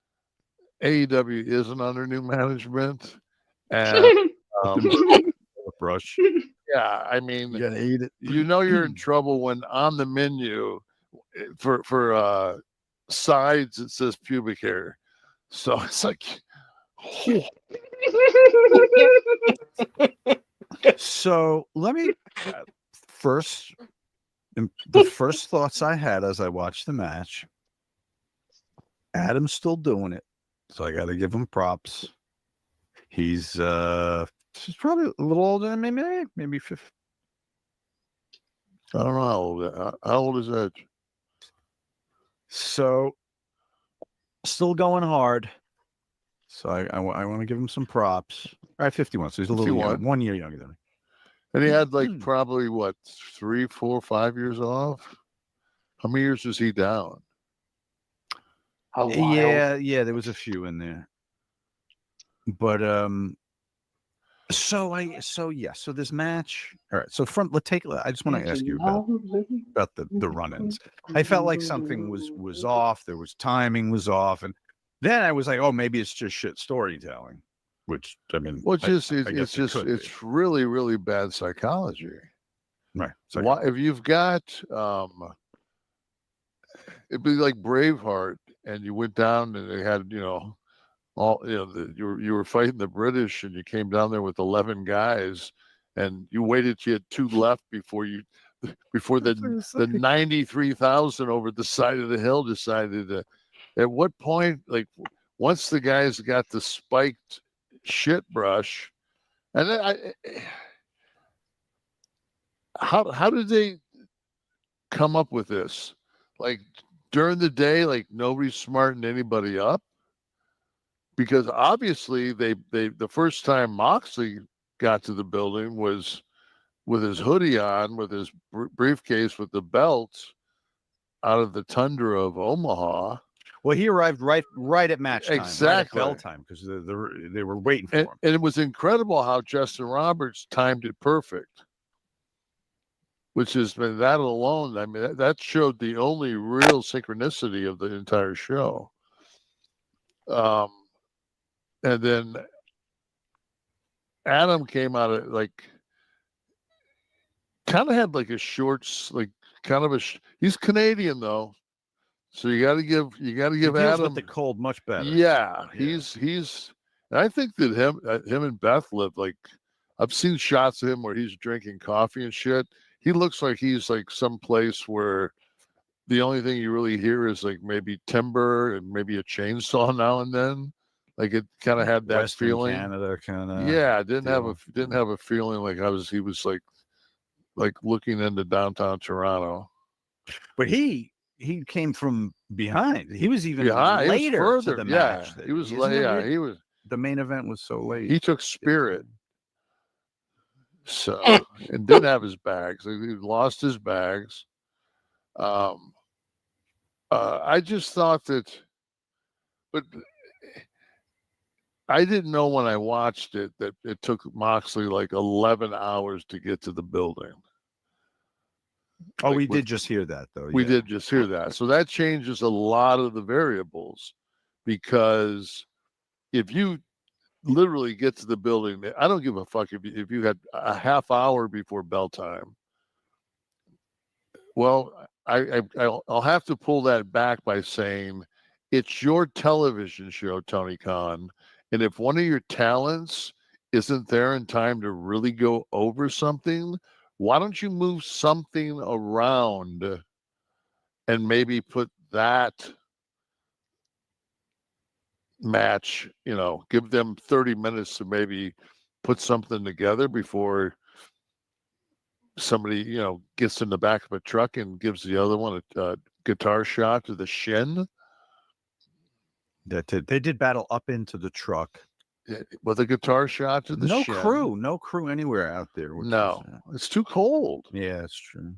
AEW isn't under new management. And Brush. yeah, I mean, You gotta eat it. you're in trouble when on the menu for sides it says pubic hair. So it's like, So let me first. The first thoughts I had as I watched the match. Adam's still doing it, so I got to give him props. He's probably a little older than me, maybe 50. I don't know how old is Edge? So still going hard. So I want to give him some props. All right, 51. So he's a little 51. young, 1 year younger than me. And he had probably 3, 4, 5 years off. How many years was he down? A while. Yeah, there was a few in there. But so this match. All right, so I just want to ask you about the run-ins. I felt like something was off. There was timing was off, and then I was like, oh, maybe it's just shit storytelling. Which I mean, it's really, really bad psychology. Right. Why, if you've got it'd be like Braveheart, and you went down and they had you were fighting the British, and you came down there with 11 guys, and you waited till you had 2 left before the 93,000 over the side of the hill decided to. At what point, like once the guys got the spiked shit brush, and then how did they come up with this? Like during the day, like nobody's smarting anybody up, because obviously they the first time Moxley got to the building was with his hoodie on, with his briefcase with the belt out of the tundra of Omaha. Well, he arrived right at match time, exactly, right at bell time, because they were waiting for him. And it was incredible how Justin Roberts timed it perfect, which has been that alone. I mean, that showed the only real synchronicity of the entire show. And then Adam came out of kind of had like a shorts, like kind of he's Canadian though. So you got to give Adam with the cold much better. Yeah, he's. And I think that him and Beth live like. I've seen shots of him where he's drinking coffee and shit. He looks like he's like someplace where the only thing you really hear is like maybe timber and maybe a chainsaw now and then. Like it kind of had that Western feeling. Canada kind of. Yeah, I didn't deal. have a feeling like he was like looking into downtown Toronto. But he came from behind. He was even Yeah, later he was further. to the Yeah, match. he was Isn't late. it Yeah, weird? he was. The main event was so late. He took Spirit, so and didn't have his bags. He lost his bags. I just thought that, but I didn't know when I watched it that it took Moxley like 11 hours to get to the building. Oh, Like we did just hear that, though. We yeah. did just hear that. So that changes a lot of the variables, because if you literally get to the building, I don't give a fuck if you had a half hour before bell time. Well, I'll have to pull that back by saying it's your television show, Tony Khan. And if one of your talents isn't there in time to really go over something, why don't you move something around and maybe put that match, give them 30 minutes to maybe put something together before somebody, gets in the back of a truck and gives the other one a guitar shot to the shin. They did battle up into the truck. With a guitar shot to the shin. No crew anywhere out there. No, it's too cold. Yeah, it's true.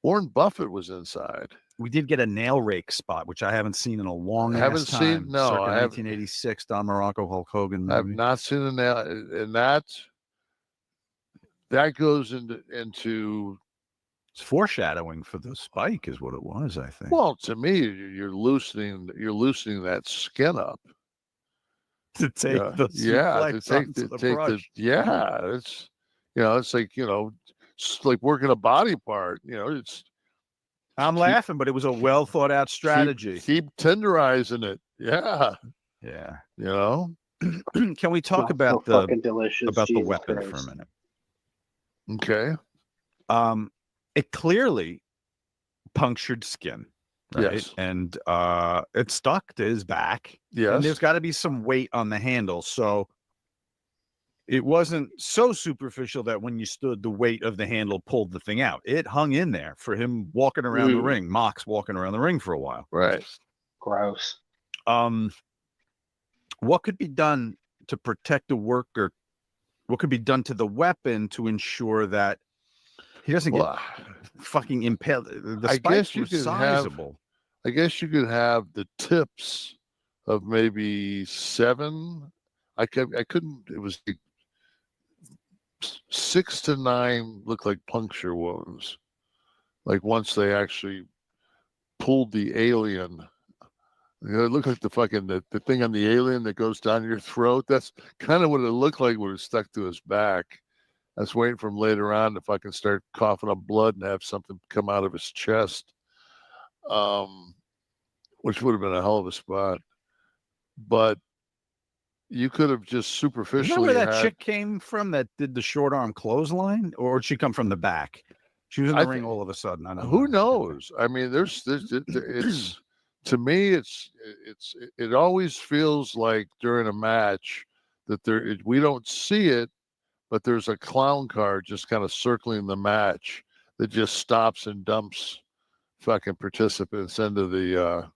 Warren Buffett was inside. We did get a nail rake spot, which I haven't seen in a long time. I haven't seen. No, circa I haven't. 1986 Don Morocco Hulk Hogan movie. I've not seen a nail, and that goes into it's foreshadowing for the spike, is what it was. I think. Well, to me, you're loosening that skin up to take the brush. It's it's like it's like working a body part. I'm laughing, but it was a well thought out strategy. Keep tenderizing it. Yeah. Can we talk about the weapon for a minute? Okay. It clearly punctured skin. Right? Yes. And it stuck to his back. Yes. And there's got to be some weight on the handle. So it wasn't so superficial that when you stood, the weight of the handle pulled the thing out. It hung in there for him walking around the ring, Mox walking around the ring for a while. Right. Gross. What could be done to protect the worker? What could be done to the weapon to ensure that he doesn't get fucking impaled? The spikes were sizable. I guess you could have the tips of maybe 7. I couldn't. It was 6 to 9 looked like puncture wounds. Like once they actually pulled the alien. It looked like the fucking the thing on the alien that goes down your throat. That's kind of what it looked like when it was stuck to his back. I was waiting for him later on to fucking start coughing up blood and have something come out of his chest, which would have been a hell of a spot. But you could have just superficially. Remember where that chick came from that did the short arm clothesline, or did she come from the back? She was in the ring all of a sudden. I don't know. Who knows? I mean, it's to me, it always feels like during a match that we don't see it, but there's a clown car just kind of circling the match that just stops and dumps fucking participants into the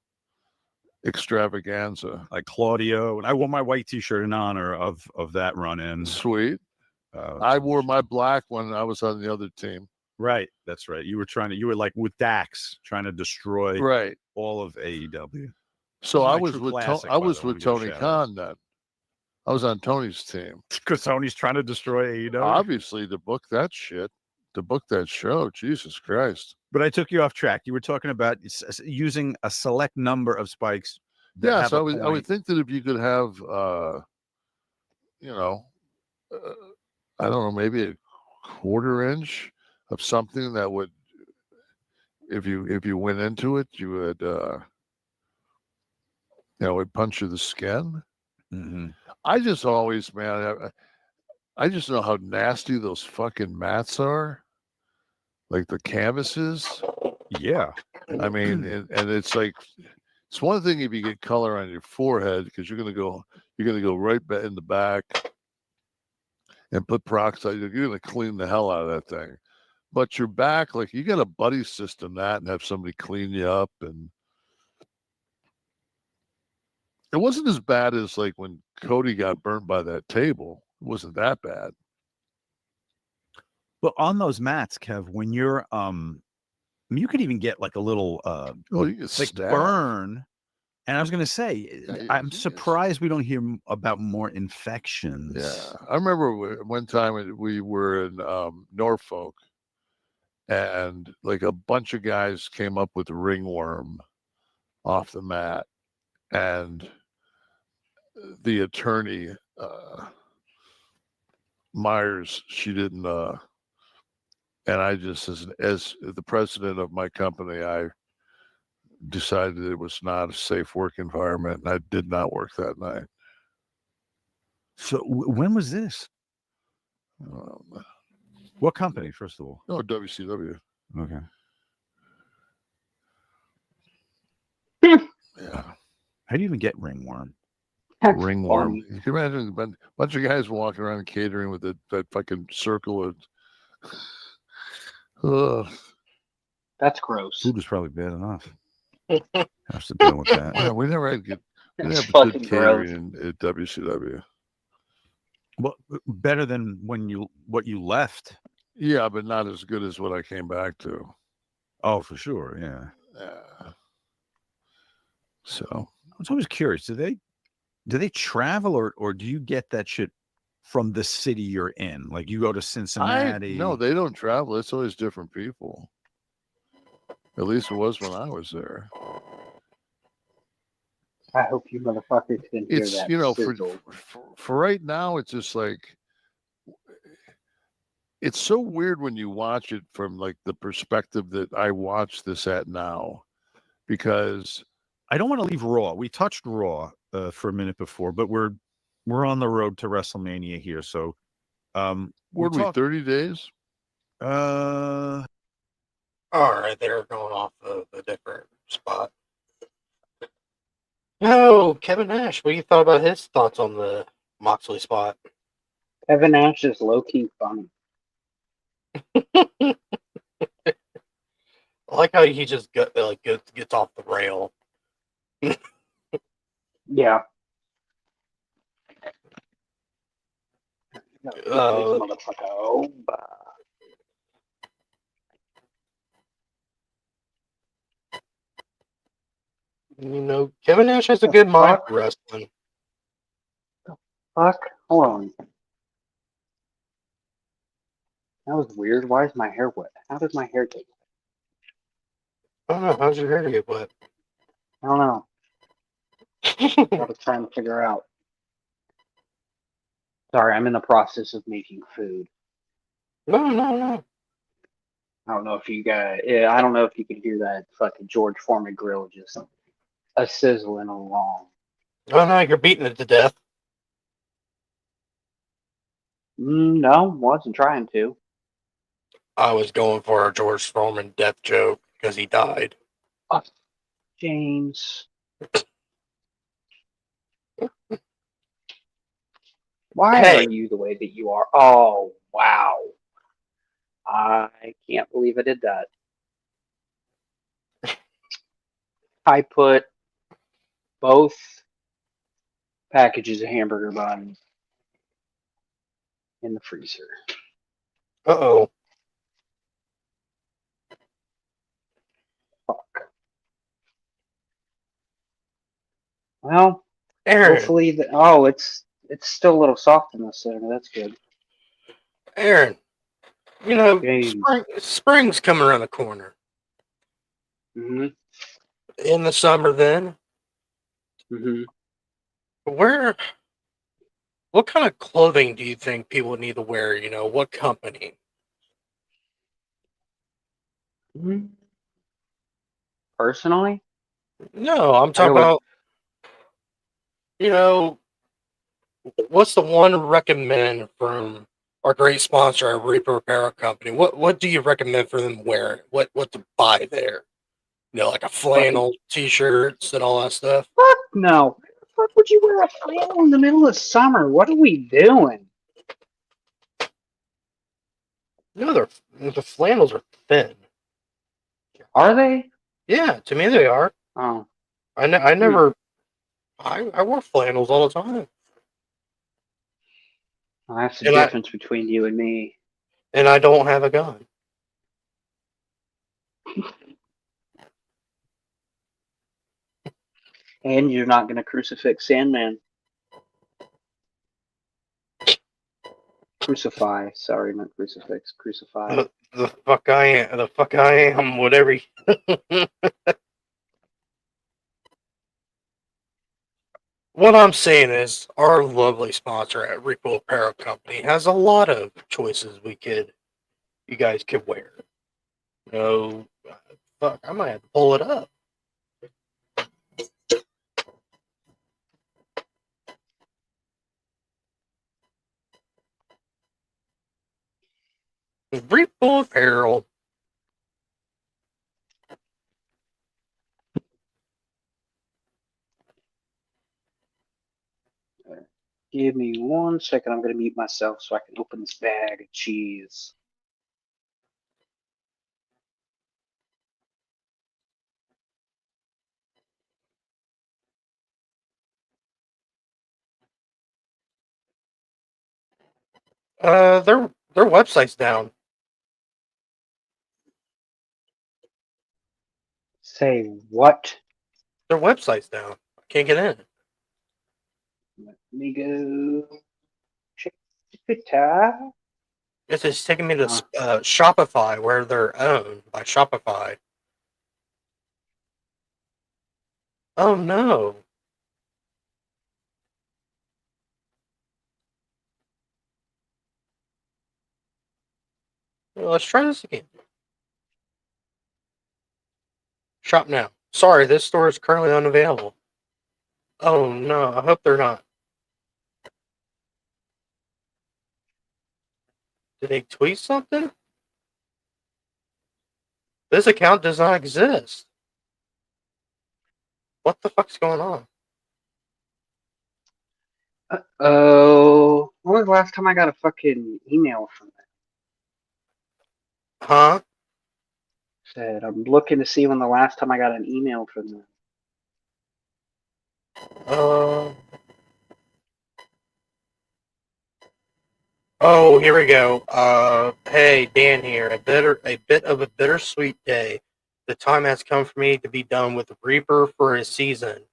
extravaganza. Like Claudio, and I wore my white t-shirt in honor of that run-in. Sweet. I wore my black when I was on the other team. Right, that's right. You were like with Dax trying to destroy all of AEW. So I was with Tony Khan then. I was on Tony's team. Because Tony's trying to destroy AEW? Obviously, to book that shit, to book that show. Jesus Christ. But I took you off track. You were talking about using a select number of spikes. Yeah, so I would think that if you could have, I don't know, maybe a 1/4 inch of something that would, if you went into it, you would, would puncture the skin. Mm-hmm. I just always, man, I just know how nasty those fucking mats are. Like the canvases. Yeah. I mean, and it's like, it's one thing if you get color on your forehead because you're gonna go right back in the back and put peroxide. You're gonna clean the hell out of that thing. But your back, like you got a buddy system that and have somebody clean you up, and it wasn't as bad as like when Cody got burned by that table. It wasn't that bad. But on those mats, Kev, when you're you could even get like a little You get like stabbed. burn. And I was going to say, Yeah, I'm yes. surprised we don't hear about more infections. Yeah, I remember one time we were in Norfolk, and like a bunch of guys came up with ringworm off the mat, and the attorney Myers, she didn't. And I just, as the president of my company, I decided it was not a safe work environment, and I did not work that night. So when was this? What company, first of all? Oh, WCW. Okay. Yeah. How do you even get ringworm? That's Ringworm. funny. You can imagine a bunch of guys walking around catering with that fucking circle of. That's gross. Food was probably bad enough. Has to deal with that. Yeah, we never had good. We didn't That's have fucking good gross. catering at WCW. Well, better than what you left. Yeah, but not as good as what I came back to. Oh, for sure. Yeah. So I was always curious. Do they travel or do you get that shit from the city you're in? Like you go to Cincinnati? No, they don't travel. It's always different people. At least it was when I was there. I hope you motherfuckers can hear It's that. for right now, it's just like it's so weird when you watch it from like the perspective that I watch this at now, because I don't want to leave Raw. We touched Raw for a minute before, but we're on the road to WrestleMania here. So, were we 30 days? All right, they're going off of a different spot. Oh, Kevin Nash. What do you thought about his thoughts on the Moxley spot? Kevin Nash is low key funny. I like how he just gets off the rail. Yeah. Uh, Motherfucker. Oh, Kevin Nash has a good mind for wrestling. fuck. Hold on. That was weird. Why is my hair wet? How did my hair get wet? I don't know. How's your hair get wet? I don't know. I was trying to figure out. Sorry, I'm in the process of making food. No. I don't know if you guys. Yeah, I don't know if you can hear that fucking George Foreman grill just a sizzling along. Oh no, you're beating it to death. No, wasn't trying to. I was going for a George Foreman death joke because he died. James. Why are you the way that you are? Oh, wow. I can't believe I did that. I put both packages of hamburger buns in the freezer. Uh-oh. Fuck. Well, Aaron. hopefully it's still a little soft in the center. That's good. Aaron, spring's coming around the corner. Mm-hmm. In the summer then. Mm-hmm. What kind of clothing do you think people need to wear? What company? Mm-hmm. Personally? No, I'm talking about, what's the one recommend from our great sponsor, our Reaper Apparel Company. What do you recommend for them wearing? What to buy there? Like a flannel, t-shirts, and all that stuff. Fuck no. Fuck would you wear a flannel in the middle of summer? What are we doing? No, the flannels are thin. Are they? Yeah, to me they are. Oh. I never. I wear flannels all the time. Well, that's the And difference between you and me. I don't have a gun. And you're not going to crucifix Sandman. Crucify. Sorry, not crucifix. Crucify. The fuck I am. The fuck I am. Whatever. What I'm saying is, our lovely sponsor at Rico Apparel Company has a lot of choices you guys could wear. Fuck, I might have to pull it up. Rico Apparel. Give me 1 second. I'm going to mute myself so I can open this bag of cheese. Their website's down. Say what? Their website's down. I can't get in. Let me go check it out. It's just taking me to Shopify, where they're owned by Shopify. Oh no. Well, let's try this again. Shop now. Sorry, this store is currently unavailable. Oh no, I hope they're not. Did they tweet something? This account does not exist. What the fuck's going on? Oh, when was the last time I got a fucking email from them? Huh? Said I'm looking to see when the last time I got an email from them. Oh, here we go. Hey, Dan here. A bit of a bittersweet day. The time has come for me to be done with Reaper for a season.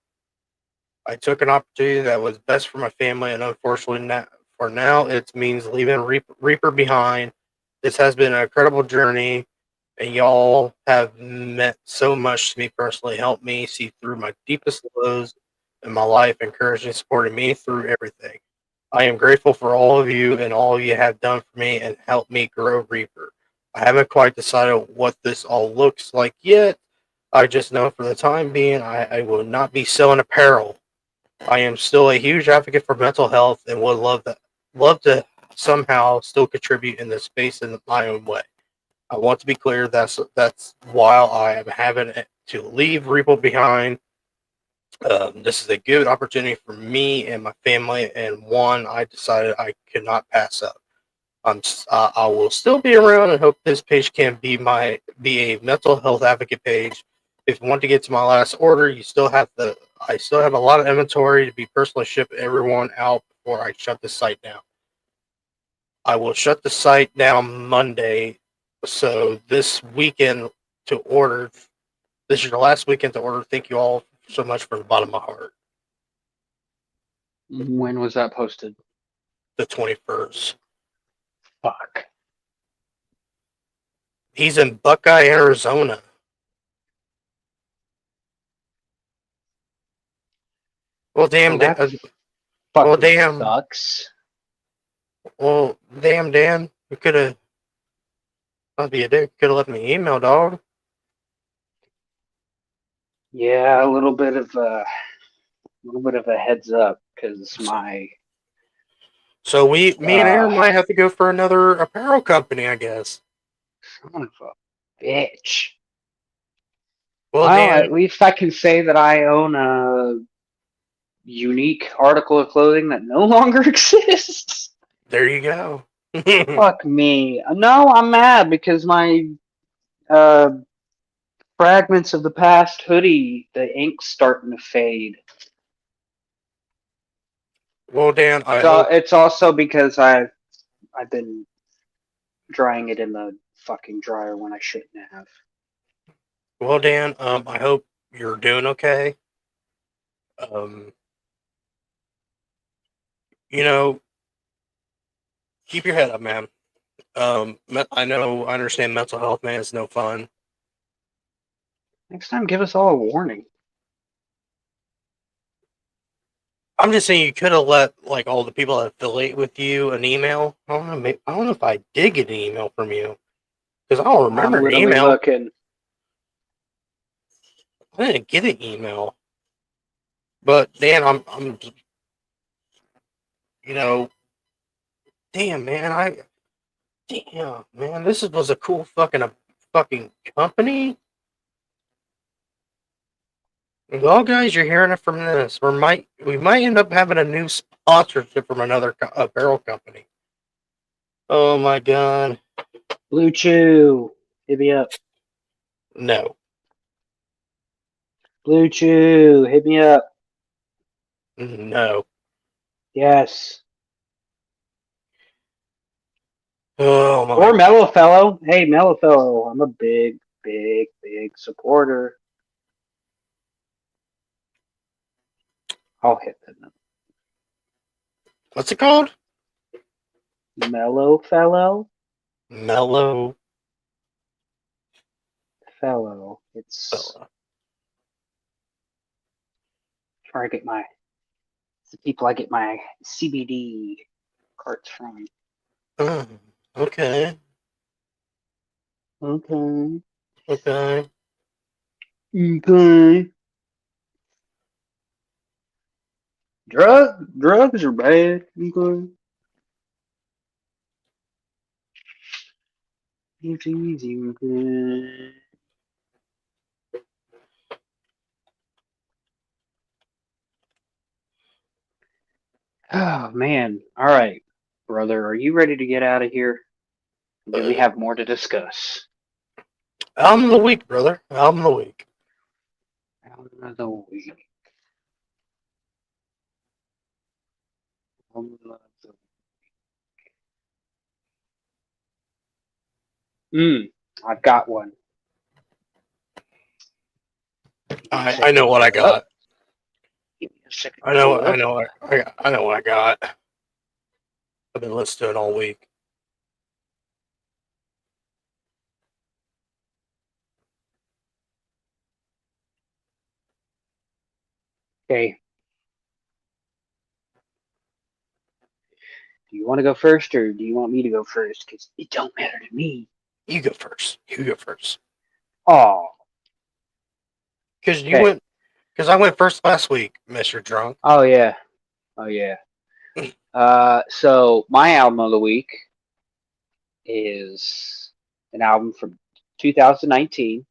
I took an opportunity that was best for my family, and unfortunately, for now, it means leaving Reaper behind. This has been an incredible journey, and y'all have meant so much to me personally. Helped me see through my deepest lows in my life, encouraging and supporting me through everything. I am grateful for all of you and all you have done for me and helped me grow Reaper. I haven't quite decided what this all looks like yet. I just know for the time being, I will not be selling apparel. I am still a huge advocate for mental health and would love to somehow still contribute in this space in my own way. I want to be clear that's while I am having to leave Repo behind. This is a good opportunity for me and my family, and one I decided I could not pass up. I will still be around and hope this page can be a mental health advocate page. If you want to get to my last order, I still have a lot of inventory to be personally shipped everyone out before I shut the site down. I will shut the site down Monday, so this weekend to order. This is your last weekend to order. Thank you all so much from the bottom of my heart. When was that posted? The 21st. Fuck. He's in Buckeye, Arizona. Well, damn. Well, that fucking damn. sucks. Well, damn, Dan. You could have. Not be a dick. Could have left me an email, dog. Yeah, a little bit of a heads up because my So me and Aaron might have to go for another apparel company, I guess. Son of a bitch. Well, Well, Dan, at least I can say that I own a unique article of clothing that no longer exists. there you go. Fuck me. No, I'm mad because my fragments of the past hoodie, the ink's starting to fade. Well, Dan, So it's also because I've been drying it in the fucking dryer when I shouldn't have. Well, Dan, I hope you're doing okay. You know, keep your head up, man. I understand mental health, man, is no fun. Next time, give us all a warning. I'm just saying you could have let like all the people that affiliate with you an email. I don't know if I did get an email from you because I don't remember I'm an literally email. looking. I didn't get an email. But Dan, I'm you know, damn man, this was a cool fucking company. Well, guys, you're hearing it from this. We might end up having a new sponsorship from another apparel company. Oh my god, Blue Chew, hit me up. no. Blue Chew, hit me up. No. Yes. Oh my. Or Mellow Fellow. Hey, Mellow Fellow, I'm a big supporter. I'll hit them. What's it called? Mellow Fellow. Mellow Fellow. It's fella. where I get it's the people I get my CBD carts from. Okay. Okay. Okay. Okay. Drugs are bad. Okay. It's easy. Okay. Oh man. All right, brother. Are you ready to get out of here? Do we have more to discuss? Album of the week, brother. Album of the week. Album of the week. Album of the I've got one. I know what I got. Give me a second. I know what I got. I've been listening to it all week. Okay. Do you want to go first, or do you want me to go first? Because it don't matter to me. You go first. Oh. Because I went first last week, Mr. Drunk. Oh yeah. So my album of the week is an album from 2019.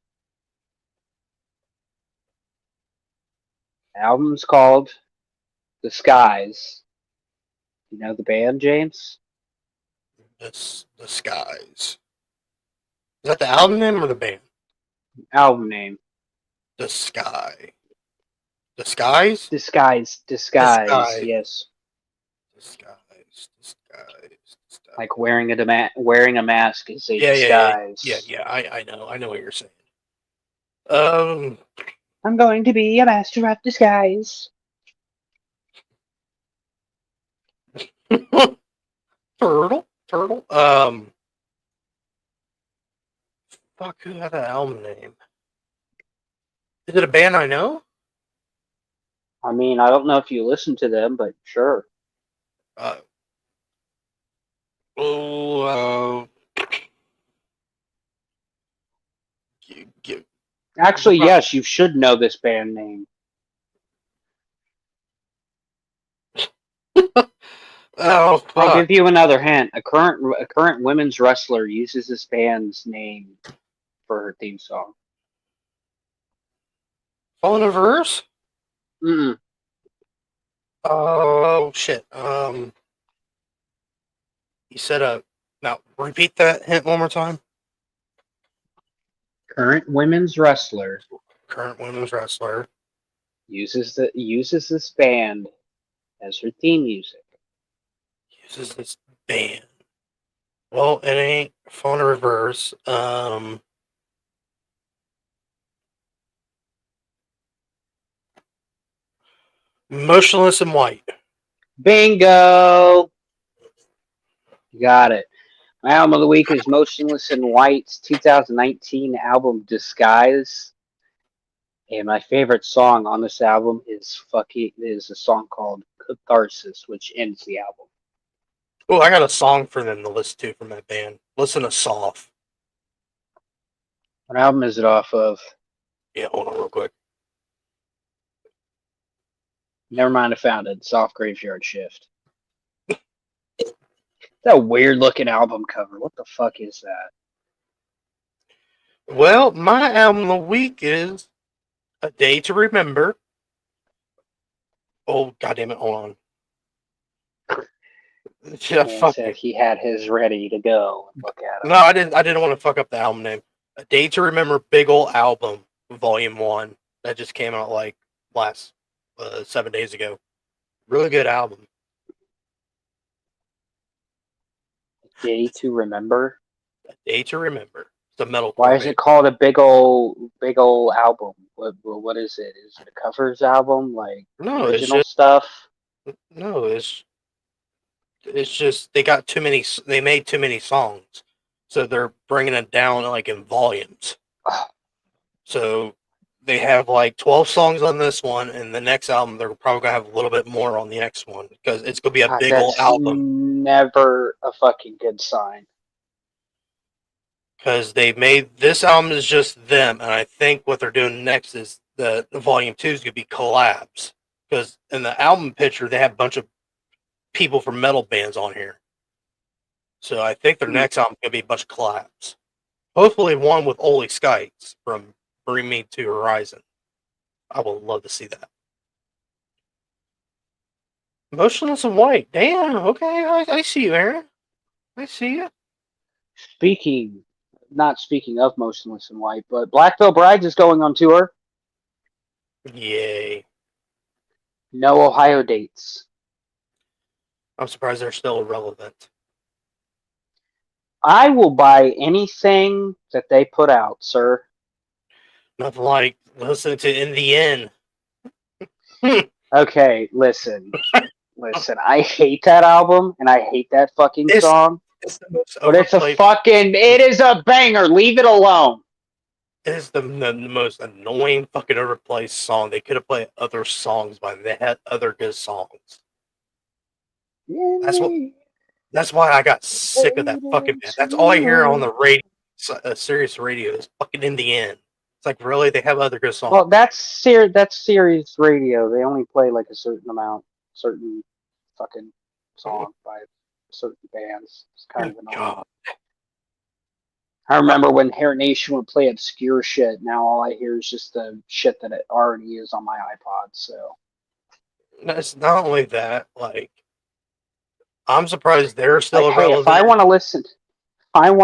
The album's called The Skies. You know the band, James? The Skies. Is that the album name or the band? Album name. The Sky. The Skies? Disguise. Disguise. Yes. Disguise. Like wearing a mask is a Yeah. disguise. Yeah. I know what you're saying. I'm going to be a master of disguise. Turtle. Fuck, who had that album name? Is it a band I know? I mean, I don't know if you listen to them, but sure. Actually, yes, you should know this band name. Oh I'll fuck! give you another hint. A current women's wrestler uses this band's name for her theme song. Fallen in Reverse? Mm-mm. Oh shit! You said now repeat that hint one more time. Current women's wrestler Current women's wrestler uses this band as her theme music. uses this band. Well, it ain't Fallen in Reverse. Motionless in White. Bingo! You got it. My album of the week is Motionless in White's 2019 album Disguise. And my favorite song on this album is a song called Catharsis, which ends the album. Oh, I got a song for them to listen to from that band. Listen to Soft. What album is it off of? Yeah, hold on real quick. Never mind, I found it. Soft Graveyard Shift. That weird looking album cover. What the fuck is that? Well, my album of the week is A Day to Remember. Oh, goddamn it, hold on. Yeah, Man fuck said it. he had his ready to go. Look at him. No, I didn't want to fuck up the album name. A Day to Remember Big Ol' Album, Volume 1. That just came out like last 7 days ago. Really good album. Day to Remember. A Day to Remember. It's a metal. Why is it called a big ol' album? What is it? Is it a covers album, like No, original stuff? No, it's just they got too many. They made too many songs, so they're bringing it down like in volumes. So they have like 12 songs on this one, and the next album they're probably gonna have a little bit more on the next one because it's gonna be a big old That's album. never a fucking good sign. Because they made this album is just them, and I think what they're doing next is the volume 2 is gonna be collabs. Because in the album picture they have a bunch of people from metal bands on here. So I think their next album is gonna be a bunch of collabs. Hopefully one with Oli Skites from Bring Me to Horizon. I would love to see that. Motionless in White. Damn, okay, I see you, Aaron. I see you. Not speaking of Motionless in White, but Black Veil Brides is going on tour. Yay. No Ohio dates. I'm surprised they're still relevant. I will buy anything that they put out, sir. Nothing like listening to In the End. Okay, listen. I hate that album and I hate that fucking song. It's the most but it's it is a banger. Leave it alone. It is the most annoying fucking overplayed song. They could have played other songs, but they had other good songs. That's why I got sick of that fucking band. That's all I hear on the radio, Sirius radio, is fucking In the End. It's like, really? They have other good songs. Well, that's Sirius radio. They only play like a certain fucking song by certain bands. It's kind of annoying. God. I remember when Hair Nation would play obscure shit. Now all I hear is just the shit that it already is on my iPod. So it's not only that. Like, I'm surprised they're still relevant. Hey, if I want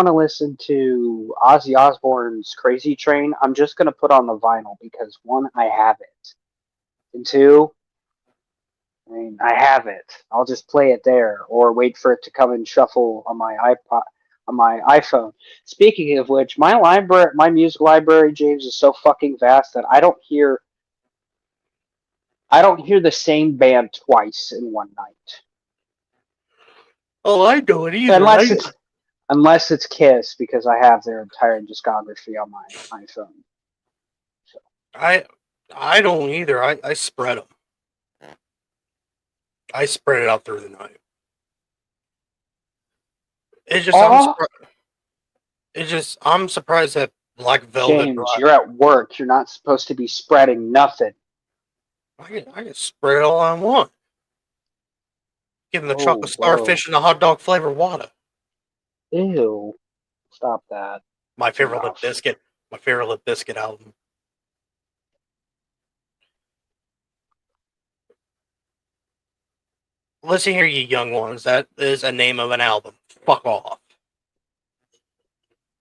to listen to Ozzy Osbourne's Crazy Train, I'm just gonna put on the vinyl because one, I have it, and two, I mean, I have it. I'll just play it there, or wait for it to come and shuffle on my iPod, on my iPhone. Speaking of which, my music library, James, is so fucking vast that I don't hear the same band twice in one night. Oh, I don't either. Unless it's Kiss, because I have their entire discography on my iPhone. So. I don't either. I spread them. I spread it out through the night. I'm surprised that Black Velvet. James, you're at work. You're not supposed to be spreading nothing. I can spread it all I want. Give him the Oh, chocolate whoa. starfish and the hot dog flavored water. Ew. Stop that. My favorite Enough. Limp Bizkit. My favorite Limp Bizkit album. Listen here, you young ones. That is a name of an album. Fuck off.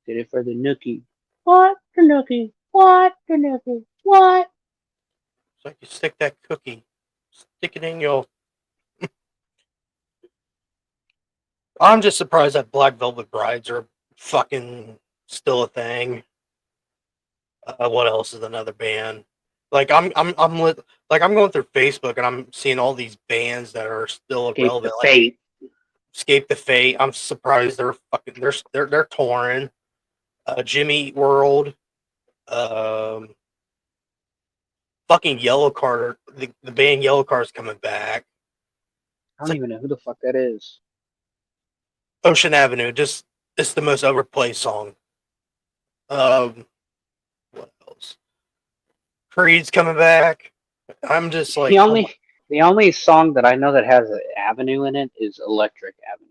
Did it for the nookie. What? The nookie. What? The nookie. What? It's like you stick that cookie. Stick it in your... I'm just surprised that Black Velvet Brides are fucking still a thing. What else is another band? Like I'm going through Facebook and I'm seeing all these bands that are still Escape relevant. the fate. Like Escape the Fate. I'm surprised they're touring. Jimmy Eat World. Fucking Yellow Card. The band Yellow Card's coming back. I don't even know who the fuck that is. Ocean Avenue. Just it's the most overplayed song. What else? Creed's coming back. I'm just like The only song that I know that has an avenue in it is Electric Avenue.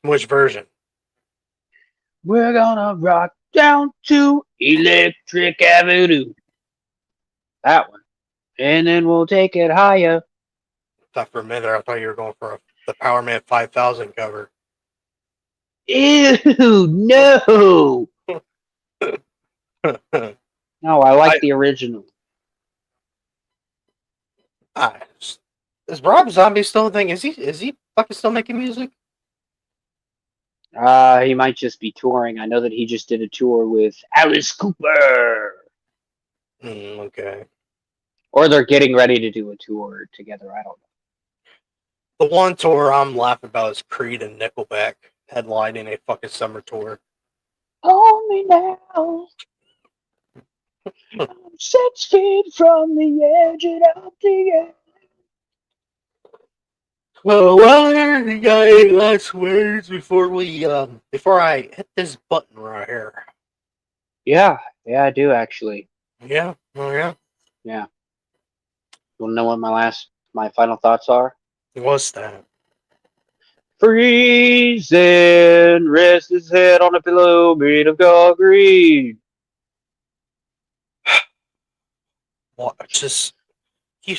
which version? We're gonna rock down to Electric Avenue. That one. And then we'll take it higher. Thought for a minute I thought you were going for the Power Man 5000 cover. Ew, no. No, I like the original. Is Rob Zombie still a thing? Is he fucking still making music? He might just be touring. I know that he just did a tour with Alice Cooper. Okay. Or they're getting ready to do a tour together. I don't know. The one tour I'm laughing about is Creed and Nickelback headlining a fucking summer tour. Hold me now. I'm 6 feet from the edge and out the end. Well, you got any last words before I hit this button right here? Yeah, I do actually. Yeah. Oh yeah. Yeah. You wanna know what my final thoughts are? What's that? Freezing, rest his head on a pillow made of concrete. What? Just you.